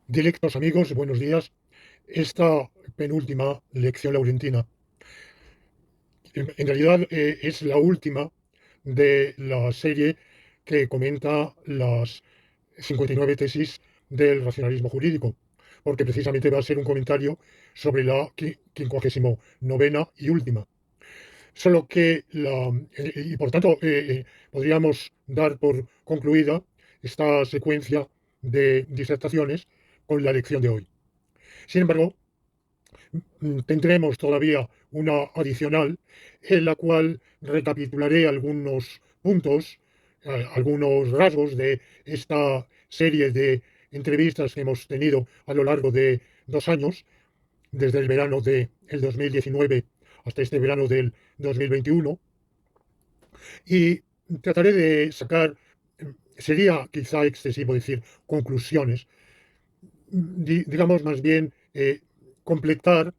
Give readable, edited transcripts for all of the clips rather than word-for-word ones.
Directos amigos, buenos días. Esta penúltima lección laurentina, en realidad es la última de la serie que comenta las 59 tesis del racionalismo jurídico, porque precisamente va a ser un comentario sobre la 59ª y última. Solo que y por tanto podríamos dar por concluida esta secuencia de disertaciones con la lección de hoy. Sin embargo, tendremos todavía una adicional en la cual recapitularé algunos puntos, algunos rasgos de esta serie de entrevistas que hemos tenido a lo largo de 2 años, desde el verano del 2019 hasta este verano del 2021, y trataré de sacar, sería quizá excesivo decir conclusiones, digamos más bien completar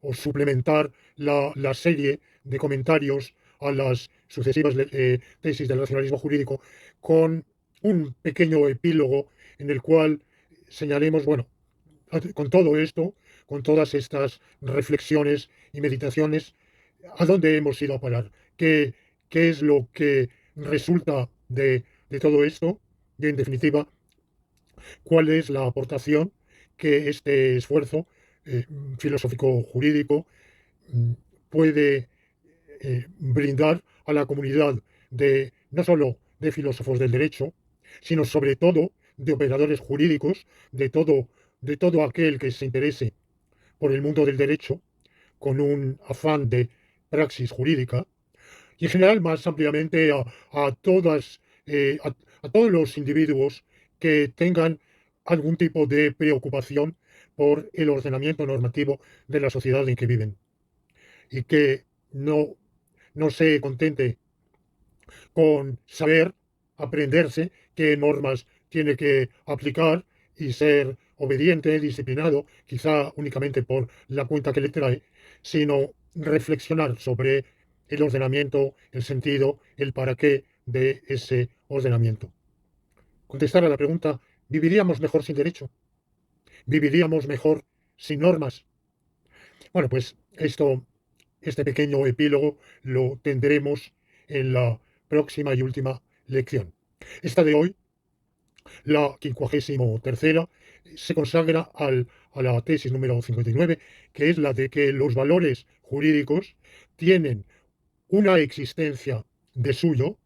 o suplementar la serie de comentarios a las sucesivas tesis del racionalismo jurídico con un pequeño epílogo en el cual señalemos, bueno, con todo esto, con todas estas reflexiones y meditaciones, ¿a dónde hemos ido a parar? ¿Qué es lo que resulta de todo esto? Y en definitiva, cuál es la aportación que este esfuerzo eh, filosófico-jurídico mm, puede brindar a la comunidad de no solo de filósofos del derecho, sino sobre todo de operadores jurídicos, de todo aquel que se interese por el mundo del derecho con un afán de praxis jurídica y en general más ampliamente a todas, a todos los individuos que tengan algún tipo de preocupación por el ordenamiento normativo de la sociedad en que viven y que no se contente con saber, aprenderse qué normas tiene que aplicar y ser obediente, disciplinado, quizá únicamente por la cuenta que le trae, sino reflexionar sobre el ordenamiento, el sentido, el para qué de ese ordenamiento. Contestar a la pregunta, ¿viviríamos mejor sin derecho? ¿Viviríamos mejor sin normas? Bueno, pues este pequeño epílogo lo tendremos en la próxima y última lección. Esta de hoy, la 53ª, se consagra a la tesis número 59, que es la de que los valores jurídicos tienen una existencia de suyo,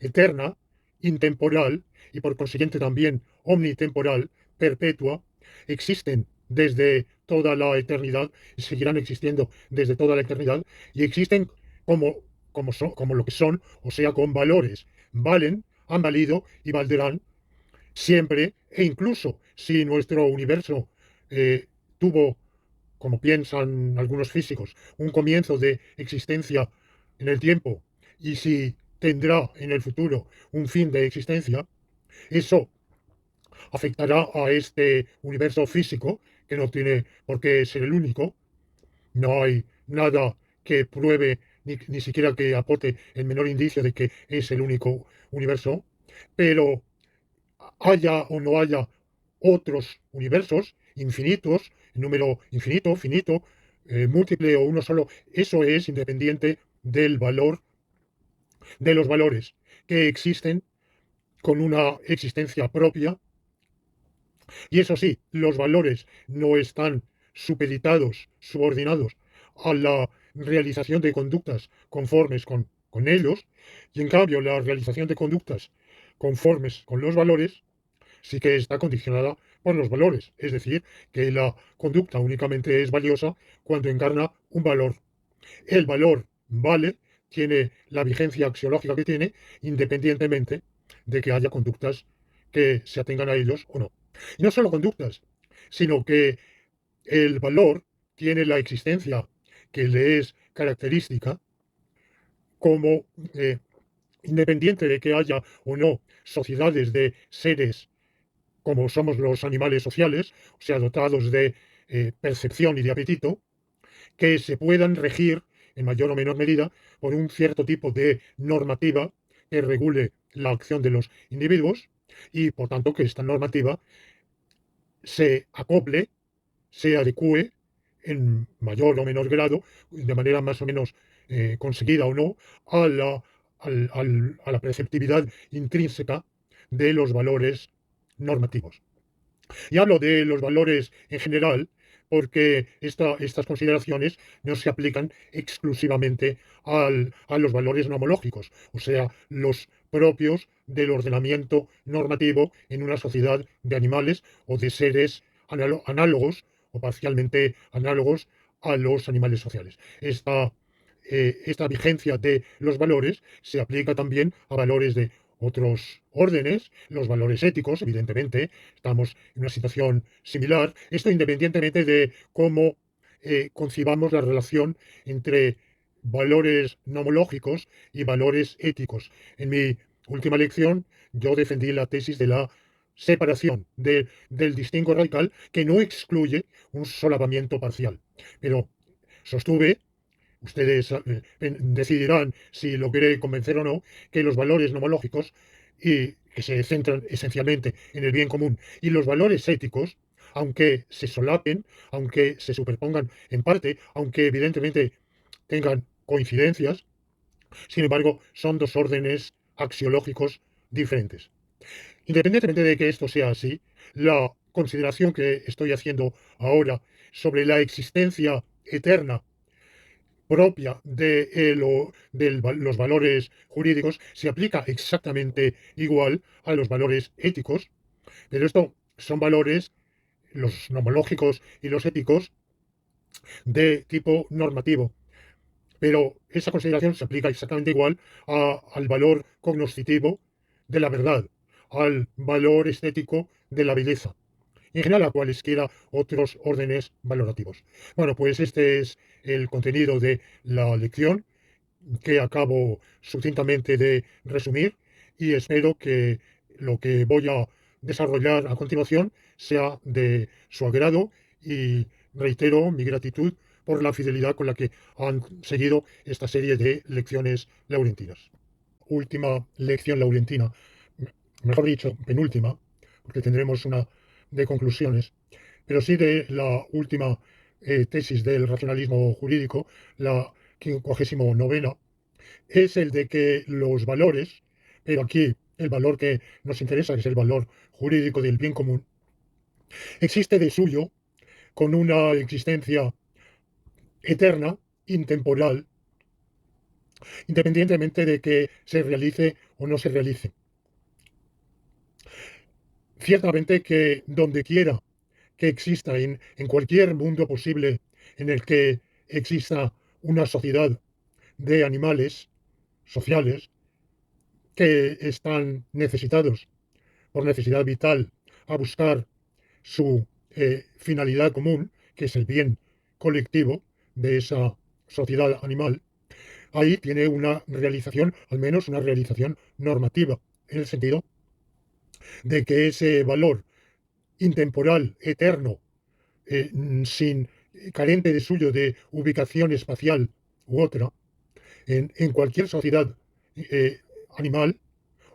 eterna, intemporal y por consiguiente también omnitemporal, perpetua, existen desde toda la eternidad y seguirán existiendo desde toda la eternidad y existen como lo que son, o sea, con valores. Valen, han valido y valdrán siempre e incluso si nuestro universo tuvo, como piensan algunos físicos, un comienzo de existencia en el tiempo y si tendrá en el futuro un fin de existencia, eso afectará a este universo físico, que no tiene por qué ser el único. No hay nada que pruebe, ni siquiera que aporte el menor indicio de que es el único universo, pero haya o no haya otros universos infinitos, en número infinito, finito, múltiple o uno solo, eso es independiente del valor, de los valores que existen con una existencia propia. Y eso sí, los valores no están supeditados, subordinados a la realización de conductas conformes con ellos, y en cambio la realización de conductas conformes con los valores sí que está condicionada por los valores, es decir, que la conducta únicamente es valiosa cuando encarna un valor. El valor vale, tiene la vigencia axiológica que tiene, independientemente de que haya conductas que se atengan a ellos o no. Y no solo conductas, sino que el valor tiene la existencia que le es característica como independiente de que haya o no sociedades de seres como somos los animales sociales, o sea, dotados de percepción y de apetito, que se puedan regir en mayor o menor medida por un cierto tipo de normativa que regule la acción de los individuos y, por tanto, que esta normativa se acople, se adecue en mayor o menor grado, de manera más o menos conseguida o no, a a la preceptividad intrínseca de los valores normativos. Y hablo de los valores en general porque estas consideraciones no se aplican exclusivamente a los valores nomológicos, o sea, los propios del ordenamiento normativo en una sociedad de animales o de seres análogos o parcialmente análogos a los animales sociales. Esta vigencia de los valores se aplica también a valores de otros órdenes, los valores éticos, evidentemente, estamos en una situación similar, esto independientemente de cómo concibamos la relación entre valores nomológicos y valores éticos. En mi última lección yo defendí la tesis de la separación del distingo radical que no excluye un solapamiento parcial, pero sostuve, ustedes decidirán si lo quiere convencer o no, que los valores nomológicos y que se centran esencialmente en el bien común y los valores éticos, aunque se solapen, aunque se superpongan en parte, aunque evidentemente tengan coincidencias, sin embargo, son dos órdenes axiológicos diferentes. Independientemente de que esto sea así, la consideración que estoy haciendo ahora sobre la existencia eterna propia de los valores jurídicos se aplica exactamente igual a los valores éticos, pero esto son valores, los nomológicos y los éticos, de tipo normativo. Pero esa consideración se aplica exactamente igual al valor cognoscitivo de la verdad, al valor estético de la belleza, en general a cualesquiera otros órdenes valorativos. Bueno, pues este es el contenido de la lección que acabo sucintamente de resumir y espero que lo que voy a desarrollar a continuación sea de su agrado y reitero mi gratitud por la fidelidad con la que han seguido esta serie de lecciones laurentinas. Última lección laurentina, mejor dicho, penúltima, porque tendremos una de conclusiones, pero sí de la última tesis del racionalismo jurídico, la 59ª, es el de que los valores, pero aquí el valor que nos interesa, que es el valor jurídico del bien común, existe de suyo con una existencia eterna, intemporal, independientemente de que se realice o no se realice. Ciertamente que donde quiera que exista, en cualquier mundo posible en el que exista una sociedad de animales sociales que están necesitados por necesidad vital a buscar su finalidad común, que es el bien colectivo de esa sociedad animal, ahí tiene una realización, al menos una realización normativa, en el sentido de que ese valor intemporal, eterno, sin carente de suyo de ubicación espacial u otra, en cualquier sociedad animal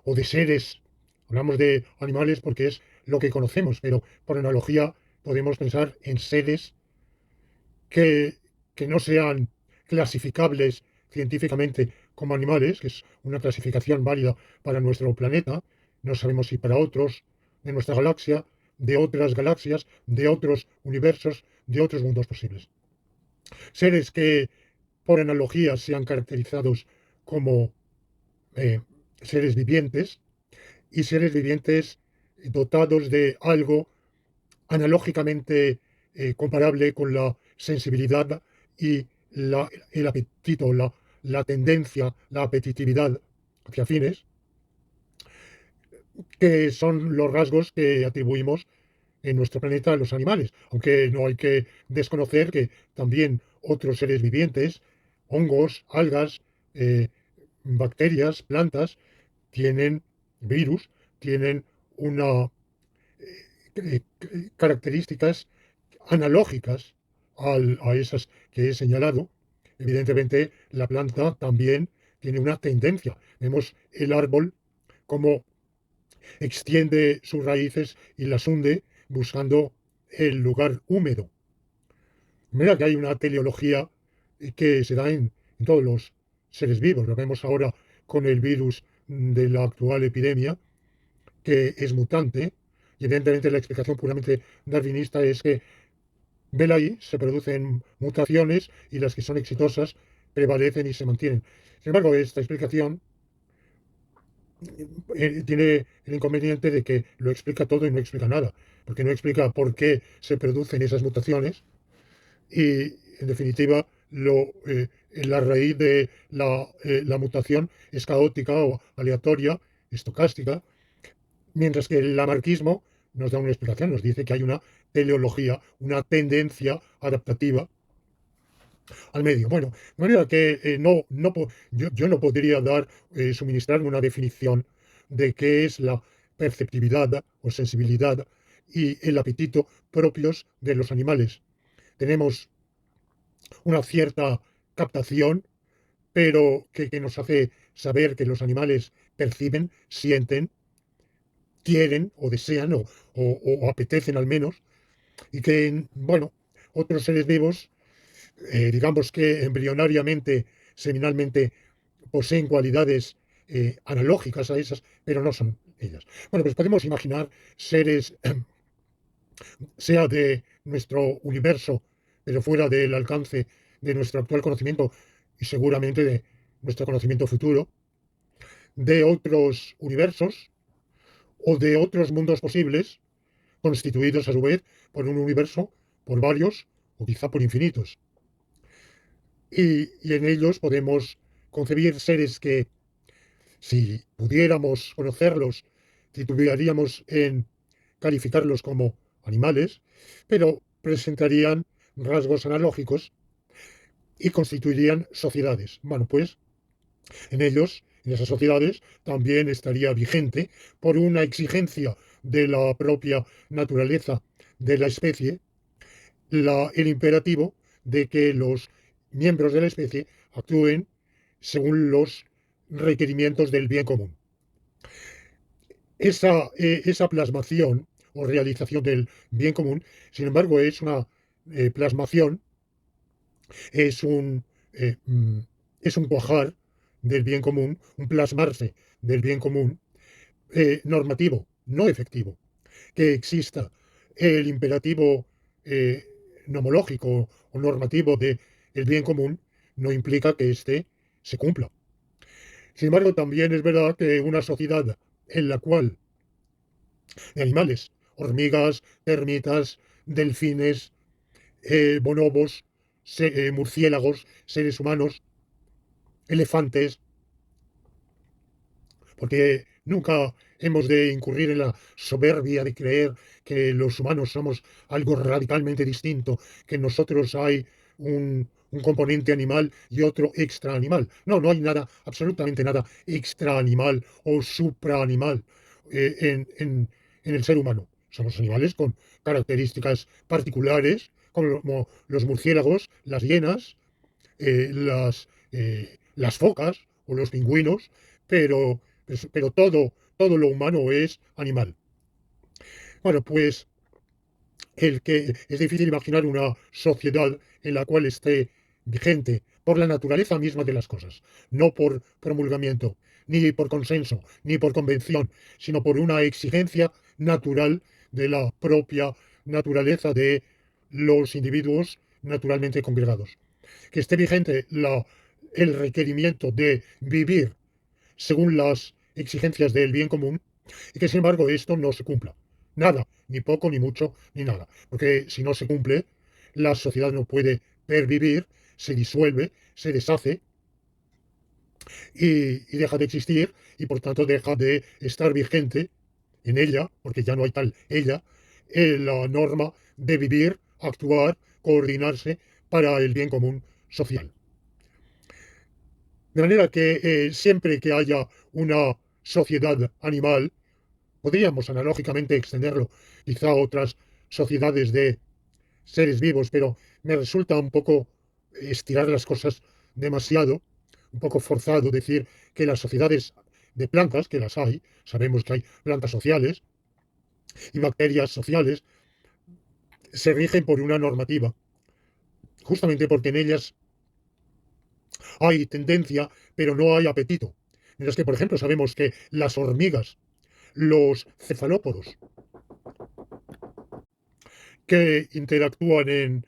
o de seres, hablamos de animales porque es lo que conocemos, pero por analogía podemos pensar en seres que, que no sean clasificables científicamente como animales, que es una clasificación válida para nuestro planeta, no sabemos si para otros de nuestra galaxia, de otras galaxias, de otros universos, de otros mundos posibles. Seres que, por analogía, sean caracterizados como eh, seres vivientes y seres vivientes dotados de algo analógicamente comparable con la sensibilidad y el apetito, la tendencia, la apetitividad hacia fines, que son los rasgos que atribuimos en nuestro planeta a los animales, aunque no hay que desconocer que también otros seres vivientes, hongos, algas, eh, bacterias, plantas, tienen virus, tienen una características analógicas a esas que he señalado. Evidentemente, la planta también tiene una tendencia. Vemos el árbol como extiende sus raíces y las hunde buscando el lugar húmedo. Mira que hay una teleología que se da en todos los seres vivos. Lo vemos ahora con el virus de la actual epidemia, que es mutante. Y evidentemente la explicación puramente darwinista es que, vela ahí, se producen mutaciones y las que son exitosas prevalecen y se mantienen. Sin embargo, esta explicación tiene el inconveniente de que lo explica todo y no explica nada, porque no explica por qué se producen esas mutaciones y, en definitiva, la raíz de la mutación es caótica o aleatoria, estocástica, mientras que el lamarquismo nos da una explicación, nos dice que hay una teleología, una tendencia adaptativa al medio. Bueno, de manera que yo no podría suministrar una definición de qué es la perceptividad o sensibilidad y el apetito propios de los animales. Tenemos una cierta captación, pero que nos hace saber que los animales perciben, sienten, quieren o desean o apetecen al menos, y que, bueno, otros seres vivos, digamos que embrionariamente, seminalmente, poseen cualidades analógicas a esas, pero no son ellas. Bueno, pues podemos imaginar seres, sea de nuestro universo, pero fuera del alcance de nuestro actual conocimiento y seguramente de nuestro conocimiento futuro, de otros universos o de otros mundos posibles, constituidos a su vez por un universo, por varios o quizá por infinitos. Y en ellos podemos concebir seres que, si pudiéramos conocerlos, titubearíamos en calificarlos como animales, pero presentarían rasgos analógicos y constituirían sociedades. Bueno, pues en ellos, en esas sociedades, también estaría vigente, por una exigencia de la propia naturaleza de la especie, el imperativo de que los miembros de la especie actúen según los requerimientos del bien común. Esa plasmación o realización del bien común, sin embargo, es una plasmación, es un, eh, mm, es un cuajar del bien común, un plasmarse del bien común normativo, no efectivo. Que exista el imperativo eh, nomológico o normativo de el bien común no implica que éste se cumpla. Sin embargo, también es verdad que una sociedad en la cual de animales, hormigas, termitas, delfines, bonobos, murciélagos, seres humanos, elefantes, porque nunca hemos de incurrir en la soberbia de creer que los humanos somos algo radicalmente distinto, que en nosotros hay un componente animal y otro extra animal. No, no hay nada, absolutamente nada extra animal o supraanimal en el ser humano. Somos animales con características particulares, como los murciélagos, las hienas, las focas o los pingüinos, pero, pero todo lo humano es animal. Bueno, pues el que es difícil imaginar una sociedad en la cual esté vigente por la naturaleza misma de las cosas, no por promulgamiento, ni por consenso, ni por convención, sino por una exigencia natural de la propia naturaleza de los individuos naturalmente congregados. Que esté vigente el requerimiento de vivir según las exigencias del bien común y que sin embargo esto no se cumpla. Nada, ni poco, ni mucho, ni nada. Porque si no se cumple, la sociedad no puede pervivir, se disuelve, se deshace y deja de existir y por tanto deja de estar vigente en ella, porque ya no hay tal ella, la norma de vivir, actuar, coordinarse para el bien común social. De manera que siempre que haya una sociedad animal, podríamos analógicamente extenderlo quizá a otras sociedades de seres vivos, pero me resulta un poco estirar las cosas demasiado, un poco forzado decir que las sociedades de plantas, que las hay, sabemos que hay plantas sociales y bacterias sociales, se rigen por una normativa, justamente porque en ellas hay tendencia, pero no hay apetito. Mientras que, por ejemplo, sabemos que las hormigas, los cefalópodos, que interactúan en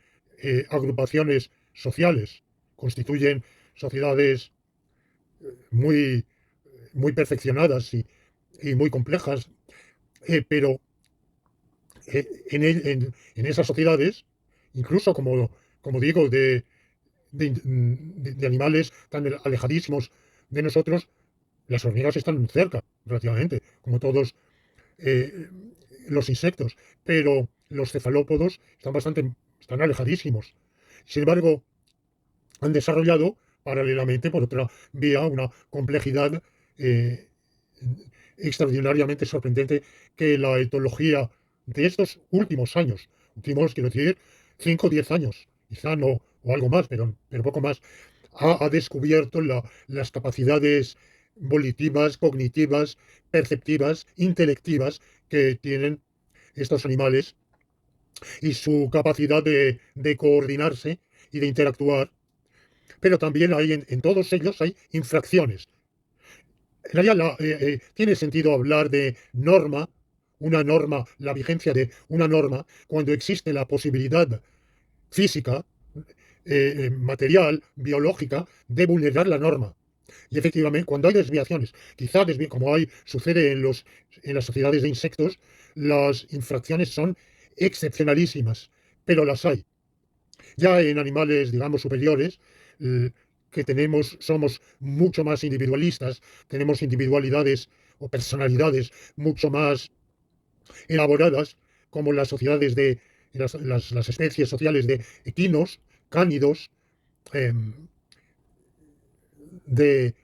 agrupaciones sociales, constituyen sociedades muy, muy perfeccionadas y muy complejas, pero en esas sociedades, incluso como digo, de animales tan alejadísimos de nosotros, las hormigas están cerca, relativamente, como todos eh, los insectos, pero los cefalópodos están alejadísimos. Sin embargo, han desarrollado paralelamente, por otra vía, una complejidad eh, extraordinariamente sorprendente que la etología de estos últimos años, últimos, quiero decir, 5 o 10 años, quizá no, o algo más, pero poco más, ha descubierto las capacidades volitivas, cognitivas, perceptivas, intelectivas que tienen estos animales y su capacidad de coordinarse y de interactuar, pero también hay en todos ellos hay infracciones. En realidad tiene sentido hablar de norma, una norma, la vigencia de una norma, cuando existe la posibilidad física, material, biológica, de vulnerar la norma. Y efectivamente, cuando hay desviaciones, como sucede en las sociedades de insectos, las infracciones son excepcionalísimas, pero las hay. Ya en animales, digamos, superiores, eh, somos mucho más individualistas, tenemos individualidades o personalidades mucho más elaboradas, como las sociedades las especies sociales de equinos, cánidos, em, de,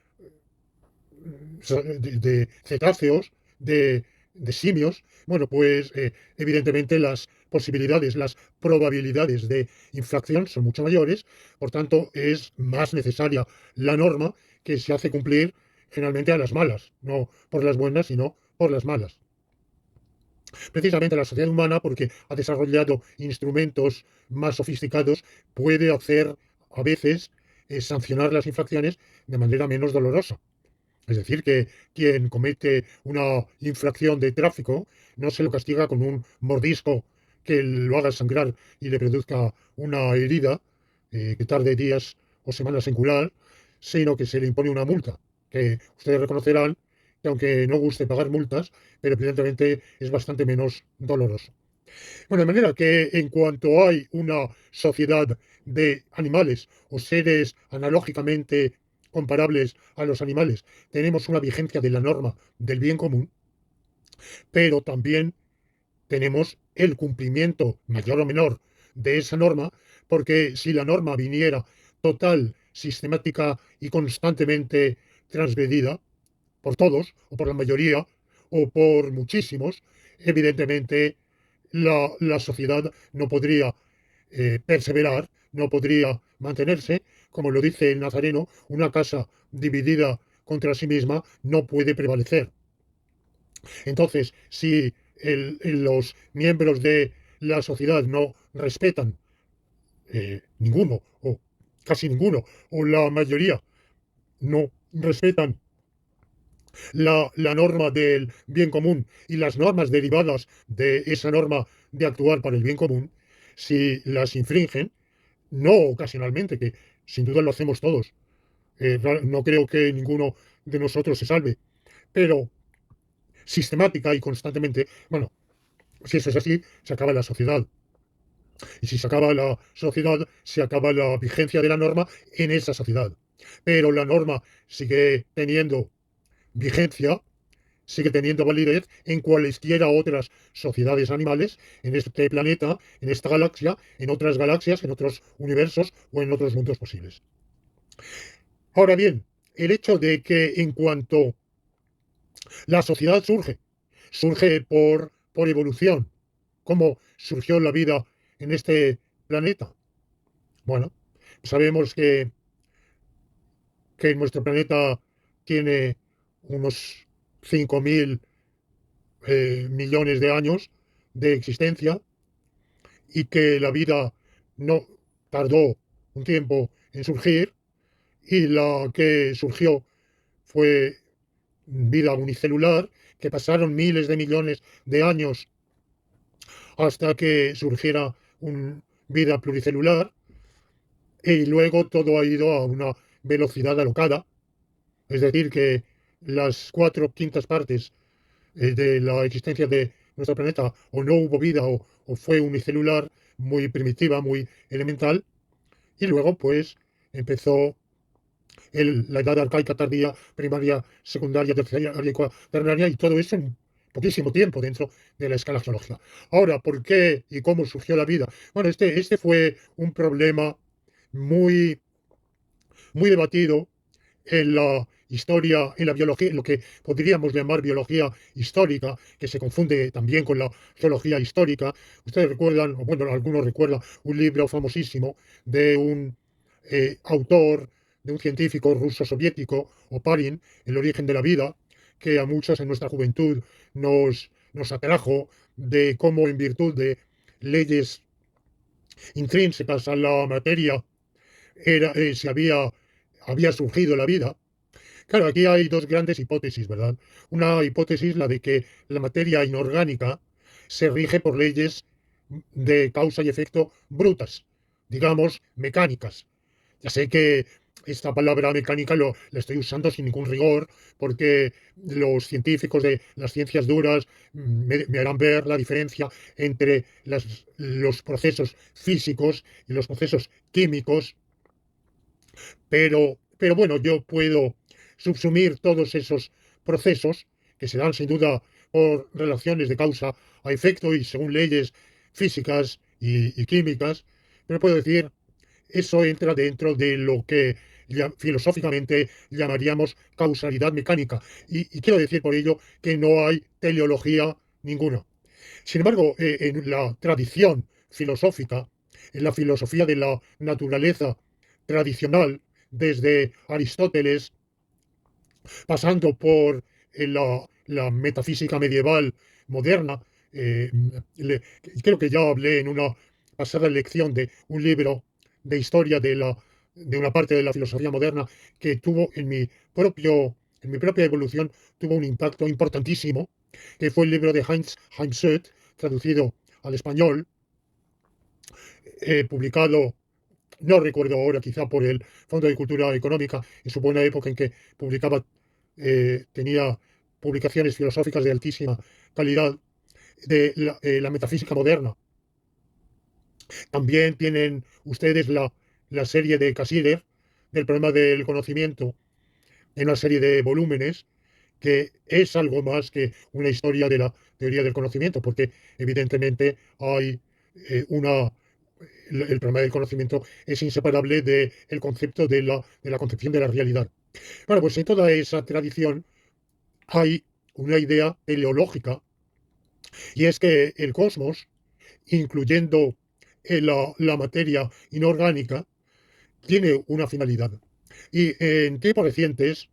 de cetáceos, de simios. Bueno, pues evidentemente las posibilidades, las probabilidades de infracción son mucho mayores, por tanto es más necesaria la norma que se hace cumplir generalmente a las malas, no por las buenas, sino por las malas. Precisamente la sociedad humana, porque ha desarrollado instrumentos más sofisticados, puede hacer a veces sancionar las infracciones de manera menos dolorosa. Es decir, que quien comete una infracción de tráfico no se lo castiga con un mordisco que lo haga sangrar y le produzca una herida que tarde días o semanas en curar, sino que se le impone una multa, que ustedes reconocerán que aunque no guste pagar multas, pero evidentemente es bastante menos doloroso. Bueno, de manera que en cuanto hay una sociedad de animales o seres analógicamente comparables a los animales, tenemos una vigencia de la norma del bien común, pero también tenemos el cumplimiento mayor o menor de esa norma, porque si la norma viniera total, sistemática y constantemente transgredida por todos, o por la mayoría, o por muchísimos, evidentemente la sociedad no podría perseverar, no podría mantenerse. Como lo dice el Nazareno, una casa dividida contra sí misma no puede prevalecer. Entonces, si los miembros de la sociedad no respetan ninguno, o casi ninguno, o la mayoría no respetan la norma del bien común y las normas derivadas de esa norma de actuar para el bien común, si las infringen, no ocasionalmente, que sin duda lo hacemos todos, no creo que ninguno de nosotros se salve, pero sistemática y constantemente, bueno, si eso es así, se acaba la sociedad. Y si se acaba la sociedad, se acaba la vigencia de la norma en esa sociedad. Pero la norma sigue teniendo vigencia, sigue teniendo validez en cualesquiera otras sociedades animales, en este planeta, en esta galaxia, en otras galaxias, en otros universos o en otros mundos posibles. Ahora bien, el hecho de que en cuanto la sociedad surge por evolución, ¿cómo surgió la vida en este planeta? Bueno, sabemos que nuestro planeta tiene unos 5.000 millones de años de existencia y que la vida no tardó un tiempo en surgir, y la que surgió fue vida unicelular, que pasaron miles de millones de años hasta que surgiera una vida pluricelular, y luego todo ha ido a una velocidad alocada, es decir, que las cuatro quintas partes de la existencia de nuestro planeta o no hubo vida o fue unicelular, muy primitiva, muy elemental, y luego pues empezó la edad arcaica tardía, primaria, secundaria, terciaria y cuaternaria, y todo eso en poquísimo tiempo dentro de la escala geológica. Ahora, ¿por qué y cómo surgió la vida? Bueno, este fue un problema muy, muy debatido en la historia, en la biología, en lo que podríamos llamar biología histórica, que se confunde también con la geología histórica. Ustedes recuerdan, o bueno, algunos recuerdan, un libro famosísimo de un autor, de un científico ruso soviético, Oparin, El origen de la vida, que a muchos en nuestra juventud nos atrajo de cómo en virtud de leyes intrínsecas a la materia había surgido la vida. Claro, aquí hay dos grandes hipótesis, ¿verdad? Una hipótesis, la de que la materia inorgánica se rige por leyes de causa y efecto brutas, digamos, mecánicas. Ya sé que esta palabra mecánica la estoy usando sin ningún rigor, porque los científicos de las ciencias duras me harán ver la diferencia entre los procesos físicos y los procesos químicos, pero bueno, yo puedo subsumir todos esos procesos que se dan sin duda por relaciones de causa a efecto y según leyes físicas y químicas, pero puedo decir, eso entra dentro de lo que filosóficamente llamaríamos causalidad mecánica. Y quiero decir por ello que no hay teleología ninguna. Sin embargo, en la tradición filosófica, en la filosofía de la naturaleza tradicional, desde Aristóteles, pasando por la metafísica medieval moderna, eh, creo que ya hablé en una pasada lección de un libro de historia de una parte de la filosofía moderna que tuvo en mi propia evolución, tuvo un impacto importantísimo, que fue el libro de Heinz Heimsöth, traducido al español, publicado, no recuerdo ahora, quizá por el Fondo de Cultura Económica, en su buena época en que tenía publicaciones filosóficas de altísima calidad, de la metafísica moderna. También tienen ustedes la serie de Cassirer, del problema del conocimiento, en una serie de volúmenes, que es algo más que una historia de la teoría del conocimiento, porque evidentemente hay una el problema del conocimiento es inseparable del concepto de la concepción de la realidad. Bueno, pues en toda esa tradición hay una idea teleológica, y es que el cosmos, incluyendo la materia inorgánica, tiene una finalidad. Y en tiempos recientes,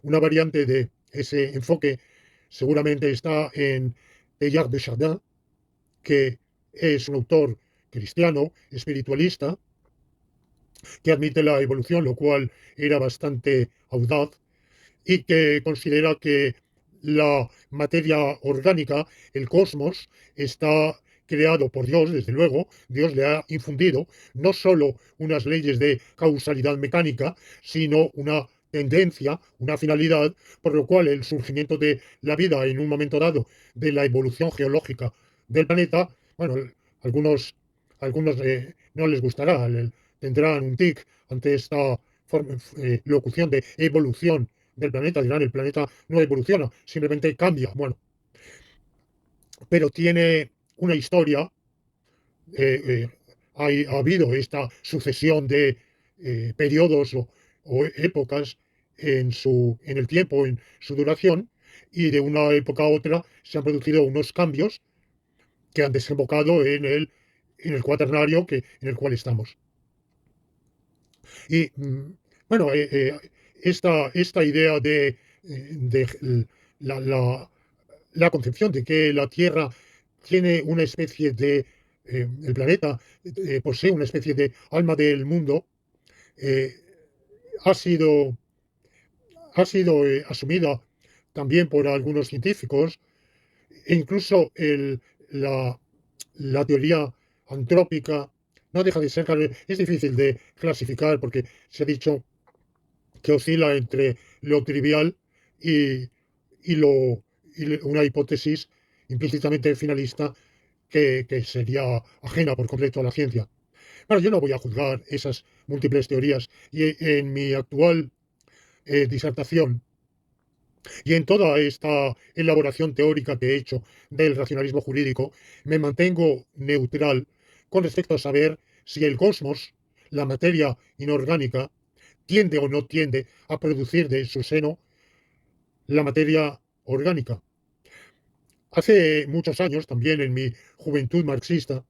una variante de ese enfoque seguramente está en Teilhard de Chardin, que es un autor cristiano, espiritualista, que admite la evolución, lo cual era bastante audaz, y que considera que la materia orgánica, el cosmos, está creado por Dios, desde luego. Dios le ha infundido no solo unas leyes de causalidad mecánica, sino una tendencia, una finalidad, por lo cual el surgimiento de la vida en un momento dado, de la evolución geológica del planeta, bueno, algunos, algunos no les gustará, tendrán un tic ante esta locución de evolución del planeta, dirán el planeta no evoluciona, simplemente cambia. Bueno, pero tiene una historia, eh, ha habido esta sucesión de periodos o épocas en el tiempo, en su duración, y de una época a otra se han producido unos cambios que han desembocado en el cuaternario en el cual estamos. Y bueno, esta idea de la, la- la concepción de que la Tierra tiene una especie de el planeta posee una especie de alma del mundo, eh, ha sido, ha sido asumida también por algunos científicos, e incluso la teoría antrópica no deja de ser, claro, es difícil de clasificar porque se ha dicho que oscila entre lo trivial y, y una hipótesis implícitamente finalista que sería ajena por completo a la ciencia. Claro, yo no voy a juzgar esas múltiples teorías y en mi actual disertación y en toda esta elaboración teórica que he hecho del racionalismo jurídico, me mantengo neutral con respecto a saber si el cosmos, la materia inorgánica, tiende o no tiende a producir de su seno la materia orgánica. Hace muchos años, también en mi juventud marxista,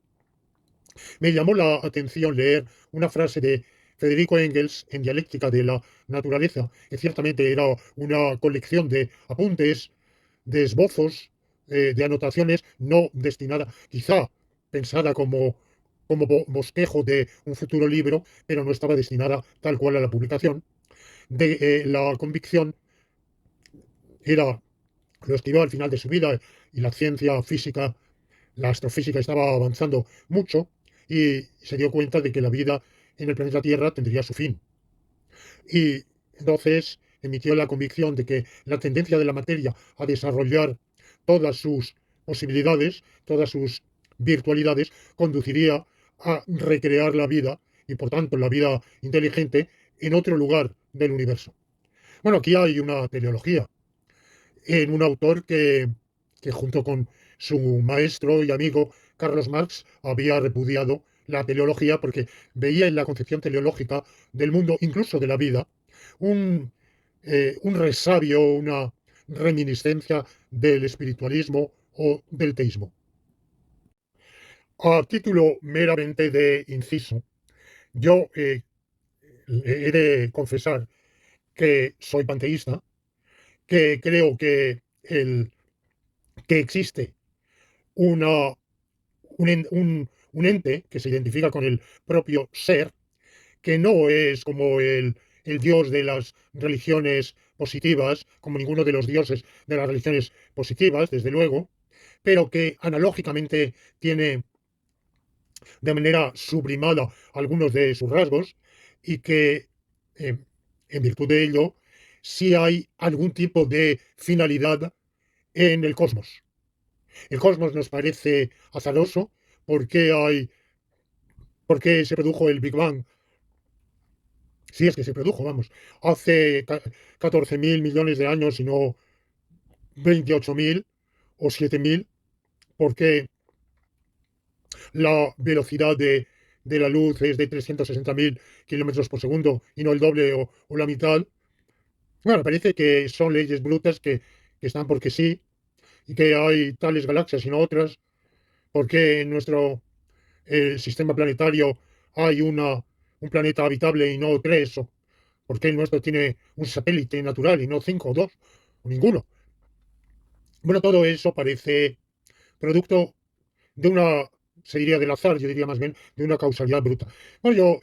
me llamó la atención leer una frase de Federico Engels en Dialéctica de la Naturaleza, que ciertamente era una colección de apuntes, de esbozos, de anotaciones, no destinada, quizá pensada como bosquejo de un futuro libro, pero no estaba destinada tal cual a la publicación, de la convicción era lo escribió al final de su vida y la ciencia física, la astrofísica estaba avanzando mucho y se dio cuenta de que la vida en el planeta Tierra tendría su fin. Y entonces emitió la convicción de que la tendencia de la materia a desarrollar todas sus posibilidades, todas sus virtualidades, conduciría a recrear la vida y por tanto la vida inteligente en otro lugar del universo. Bueno, aquí hay una teleología en un autor que junto con su maestro y amigo Carlos Marx había repudiado la teleología porque veía en la concepción teleológica del mundo, incluso de la vida, un, un resabio, una reminiscencia del espiritualismo o del teísmo. A título meramente de inciso, yo he de confesar que soy panteísta, que creo que existe una, un ente que se identifica con el propio ser, que no es como el dios de las religiones positivas, como ninguno de los dioses de las religiones positivas, desde luego, pero que analógicamente tiene de manera sublimada algunos de sus rasgos y que, eh, en virtud de ello, sí hay algún tipo de finalidad en el cosmos. El cosmos nos parece azaroso. ¿Por qué por qué se produjo el Big Bang? Si es que se produjo, vamos, hace 14.000 millones de años y no 28.000 o 7.000. ¿Por qué la velocidad de la luz es de 360.000 kilómetros por segundo y no el doble o la mitad? Bueno, parece que son leyes brutas que están porque sí y que hay tales galaxias y no otras. ¿Por qué en nuestro sistema planetario hay un planeta habitable y no tres? ¿O por qué el nuestro tiene un satélite natural y no cinco o dos o ninguno? Bueno, todo eso parece producto de una, se diría del azar, yo diría más bien de una causalidad bruta. Bueno, yo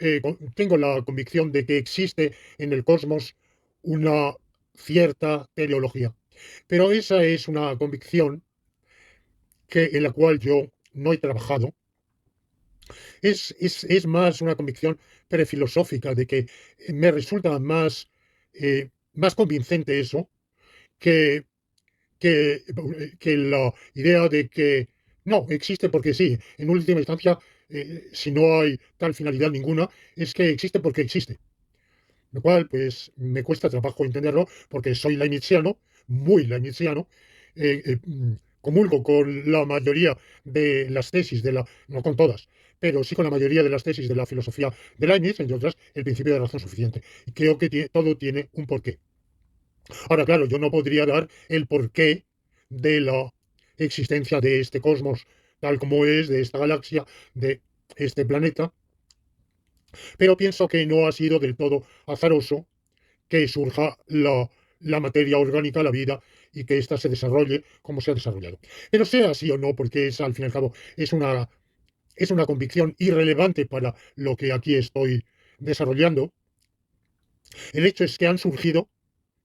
tengo la convicción de que existe en el cosmos una cierta teleología, pero esa es una convicción en la cual yo no he trabajado. Es más una convicción prefilosófica de que me resulta más convincente eso que, que, que la idea de que no, existe porque sí. En última instancia, si no hay tal finalidad ninguna, es que existe porque existe. Lo cual, pues, me cuesta trabajo entenderlo porque soy leibniziano, muy leibniziano, comulgo con la mayoría de las tesis no con todas, pero sí con la mayoría de las tesis de la filosofía de Leibniz, entre otras, el principio de razón suficiente. Y creo que todo tiene un porqué. Ahora, claro, yo no podría dar el porqué de la existencia de este cosmos tal como es, de esta galaxia, de este planeta, pero pienso que no ha sido del todo azaroso que surja la materia orgánica, la vida, y que ésta se desarrolle como se ha desarrollado. Pero sea así o no, porque es, al fin y al cabo es una convicción irrelevante para lo que aquí estoy desarrollando. El hecho es que han surgido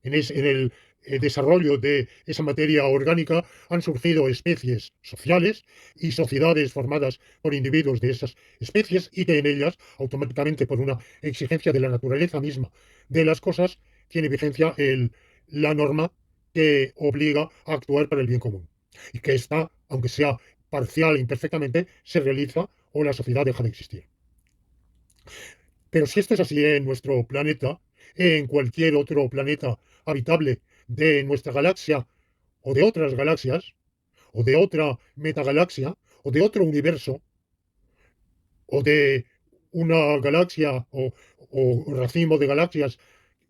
en el desarrollo de esa materia orgánica, han surgido especies sociales y sociedades formadas por individuos de esas especies, y que en ellas, automáticamente por una exigencia de la naturaleza misma de las cosas, tiene vigencia la norma que obliga a actuar para el bien común. Y que esta, aunque sea parcial e imperfectamente, se realiza o la sociedad deja de existir. Pero si esto es así en nuestro planeta, en cualquier otro planeta habitable de nuestra galaxia o de otras galaxias, o de otra metagalaxia, o de otro universo, o de una galaxia o racimo de galaxias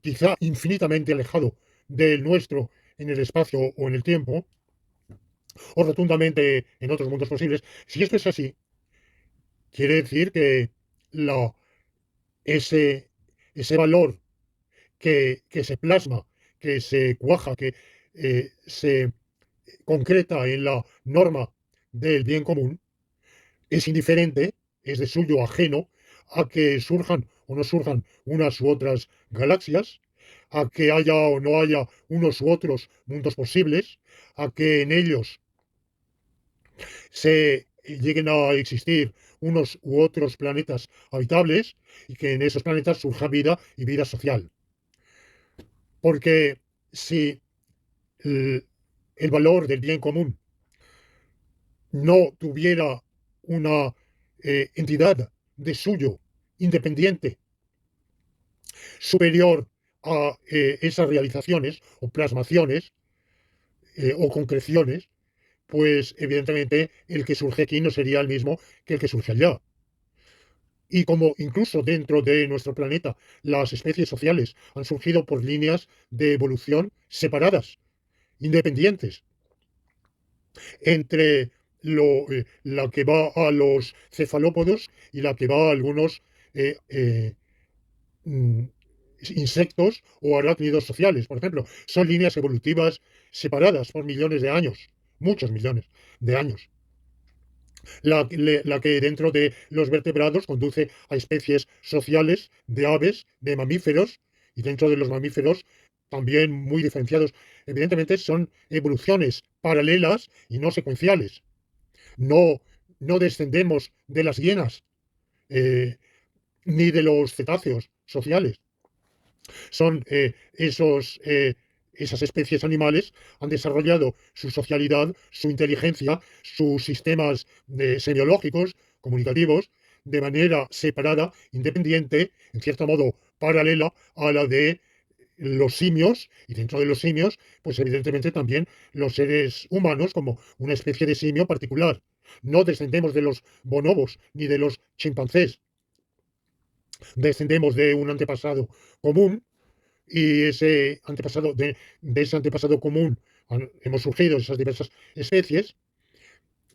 quizá infinitamente alejado del nuestro en el espacio o en el tiempo, o rotundamente en otros mundos posibles, si esto es así, quiere decir que la, ese, ese valor que se plasma, que se cuaja, que se concreta en la norma del bien común, es indiferente, es de suyo ajeno a que surjan o no surjan unas u otras galaxias, a que haya o no haya unos u otros mundos posibles, a que en ellos se lleguen a existir unos u otros planetas habitables y que en esos planetas surja vida y vida social. Porque si el valor del bien común no tuviera una entidad de suyo independiente superior a esas realizaciones o plasmaciones o concreciones, pues evidentemente el que surge aquí no sería el mismo que el que surge allá. Y como incluso dentro de nuestro planeta las especies sociales han surgido por líneas de evolución separadas, independientes, entre la que va a los cefalópodos y la que va a algunos eh, eh, mm, insectos o arácnidos sociales, por ejemplo. Son líneas evolutivas separadas por millones de años, muchos millones de años. La que dentro de los vertebrados conduce a especies sociales de aves, de mamíferos, y dentro de los mamíferos también muy diferenciados. Evidentemente son evoluciones paralelas y no secuenciales. No, no descendemos de las hienas ni de los cetáceos sociales. Son esas especies animales han desarrollado su socialidad, su inteligencia, sus sistemas semiológicos, comunicativos, de manera separada, independiente, en cierto modo paralela a la de los simios, y dentro de los simios, pues evidentemente también los seres humanos como una especie de simio particular. No descendemos de los bonobos ni de los chimpancés, descendemos de un antepasado común, y de ese antepasado común hemos surgido esas diversas especies,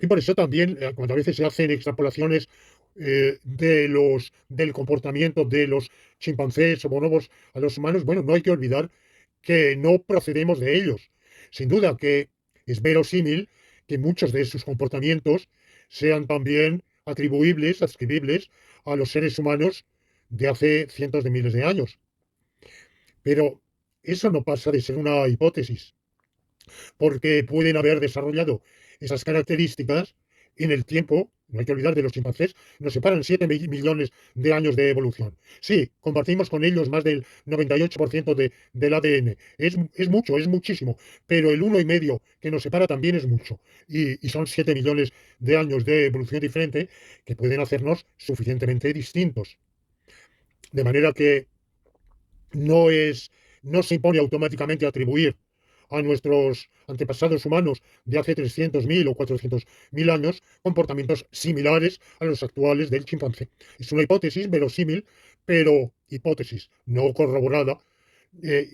y por eso también cuando a veces se hacen extrapolaciones del comportamiento de los chimpancés o bonobos a los humanos, bueno, no hay que olvidar que no procedemos de ellos. Sin duda que es verosímil que muchos de sus comportamientos sean también adscribibles a los seres humanos de hace cientos de miles de años. Pero eso no pasa de ser una hipótesis, porque pueden haber desarrollado esas características en el tiempo. No hay que olvidar de los chimpancés, nos separan 7 millones de años de evolución. Sí, compartimos con ellos más del 98% del ADN. Es mucho, es muchísimo, pero el 1,5 que nos separa también es mucho. Y son 7 millones de años de evolución diferente que pueden hacernos suficientemente distintos. De manera que no es, no se impone automáticamente atribuir a nuestros antepasados humanos de hace 300.000 o 400.000 años comportamientos similares a los actuales del chimpancé. Es una hipótesis verosímil, pero hipótesis no corroborada,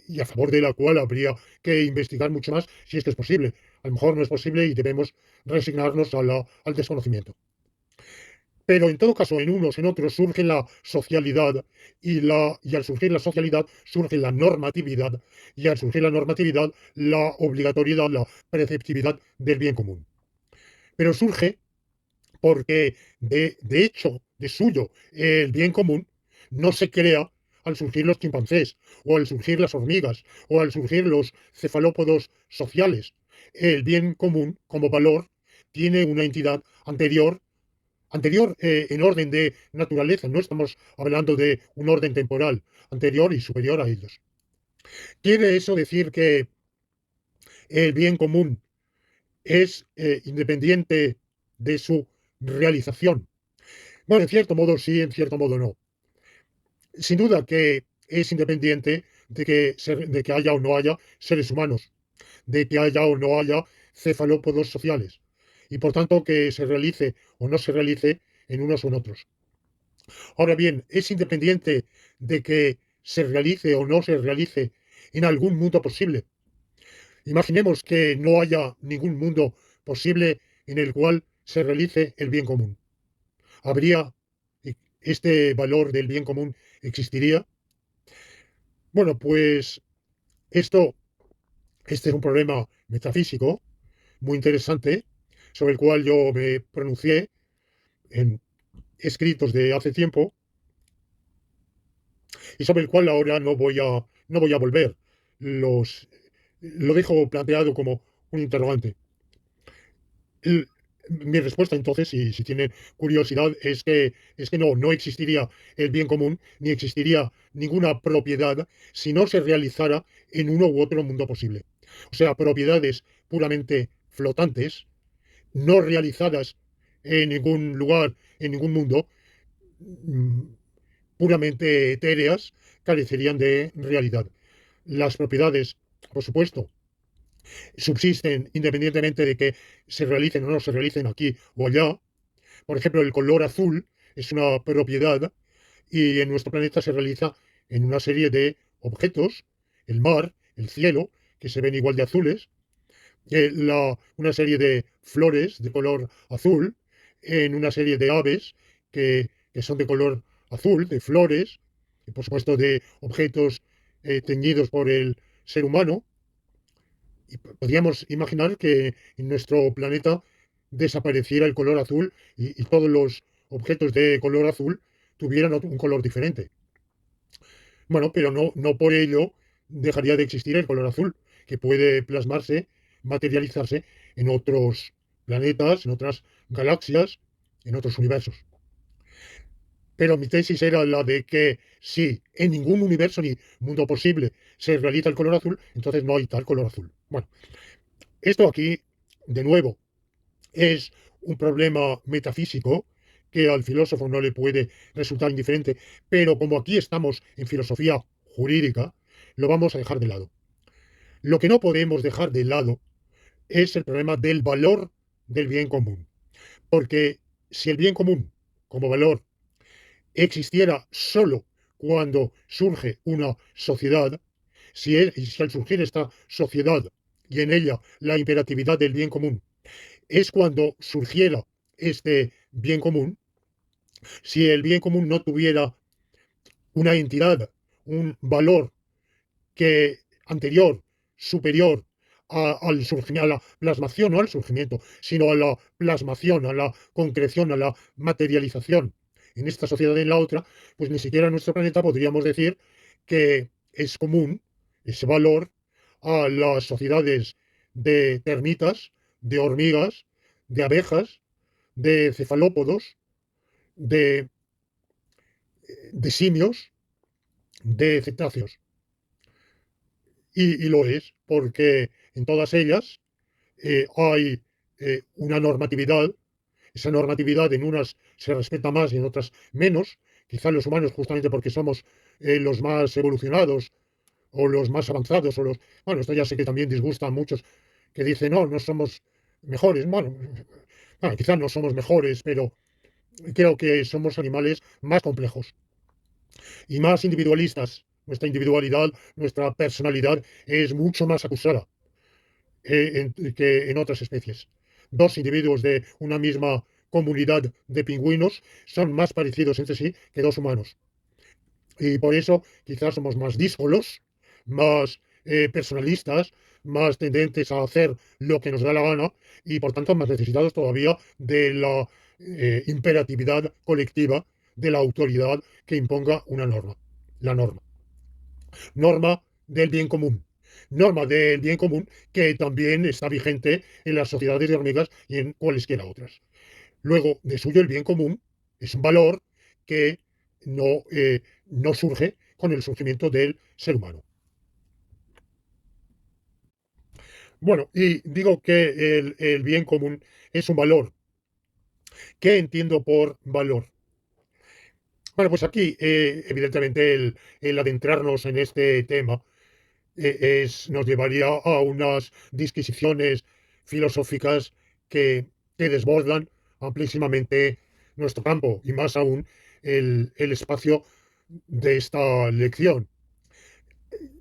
y a favor de la cual habría que investigar mucho más si esto es posible. A lo mejor no es posible y debemos resignarnos al desconocimiento. Pero en todo caso, en unos, en otros, surge la socialidad y al surgir la socialidad surge la normatividad y al surgir la normatividad la obligatoriedad, la preceptividad del bien común. Pero surge porque de hecho, de suyo, el bien común no se crea al surgir los chimpancés, o al surgir las hormigas, o al surgir los cefalópodos sociales. El bien común, como valor, tiene una entidad anterior en orden de naturaleza, no estamos hablando de un orden temporal, anterior y superior a ellos. ¿Quiere eso decir que el bien común es independiente de su realización? Bueno, en cierto modo sí, en cierto modo no. Sin duda que es independiente de que haya o no haya seres humanos, de que haya o no haya cefalópodos sociales, y por tanto que se realice o no se realice en unos o en otros. Ahora bien, es independiente de que se realice o no se realice en algún mundo posible. Imaginemos que no haya ningún mundo posible en el cual se realice el bien común. ¿Habría este valor del bien común existiría? Bueno, pues esto, este es un problema metafísico muy interesante sobre el cual yo me pronuncié en escritos de hace tiempo y sobre el cual ahora no voy a volver. Los, lo dejo planteado como un interrogante. El- Mi respuesta entonces, si tienen curiosidad, es que no existiría el bien común, ni existiría ninguna propiedad si no se realizara en uno u otro mundo posible. O sea, propiedades puramente flotantes, no realizadas en ningún lugar, en ningún mundo, mm, puramente etéreas, carecerían de realidad. Las propiedades, por supuesto, subsisten independientemente de que se realicen o no se realicen aquí o allá. Por ejemplo, el color azul es una propiedad y en nuestro planeta se realiza en una serie de objetos, el mar, el cielo, que se ven igual de azules, una serie de flores de color azul, en una serie de aves que son de color azul, de flores, y por supuesto de objetos teñidos por el ser humano. Y podríamos imaginar que en nuestro planeta desapareciera el color azul y todos los objetos de color azul tuvieran un color diferente. Bueno, pero no por ello dejaría de existir el color azul, que puede plasmarse, materializarse en otros planetas, en otras galaxias, en otros universos. Pero mi tesis era la de que si en ningún universo ni mundo posible se realiza el color azul, entonces no hay tal color azul. Bueno, esto aquí, de nuevo, es un problema metafísico que al filósofo no le puede resultar indiferente, pero como aquí estamos en filosofía jurídica, lo vamos a dejar de lado. Lo que no podemos dejar de lado es el problema del valor del bien común, porque si el bien común como valor existiera solo cuando surge una sociedad, si al surgir esta sociedad y en ella la imperatividad del bien común es cuando surgiera este bien común, si el bien común no tuviera una entidad, un valor que anterior, superior al surgimiento, a la plasmación, no al surgimiento, sino a la plasmación, a la concreción, a la materialización en esta sociedad y en la otra, pues ni siquiera en nuestro planeta podríamos decir que es común ese valor a las sociedades de termitas, de hormigas, de abejas, de cefalópodos, de, de simios, de cetáceos. Y lo es, porque en todas ellas hay una normatividad. Esa normatividad en unas se respeta más y en otras menos. Quizá los humanos, justamente porque somos los más evolucionados o los más avanzados, bueno, esto ya sé que también disgusta a muchos que dicen, no, no somos mejores. Bueno, quizá no somos mejores, pero creo que somos animales más complejos y más individualistas. Nuestra individualidad, nuestra personalidad es mucho más acusada que en otras especies. Dos individuos de una misma comunidad de pingüinos son más parecidos entre sí que dos humanos. Y por eso quizás somos más díscolos, más personalistas, más tendentes a hacer lo que nos da la gana y por tanto más necesitados todavía de la imperatividad colectiva de la autoridad que imponga una norma. La norma. Norma del bien común. Norma del bien común que también está vigente en las sociedades de hormigas y en cualesquiera otras. Luego, de suyo, el bien común es un valor que no surge con el surgimiento del ser humano. Bueno, y digo que el bien común es un valor. ¿Qué entiendo por valor? Bueno, pues aquí, evidentemente, el adentrarnos en este tema nos llevaría a unas disquisiciones filosóficas que desbordan amplísimamente nuestro campo y más aún el espacio de esta lección.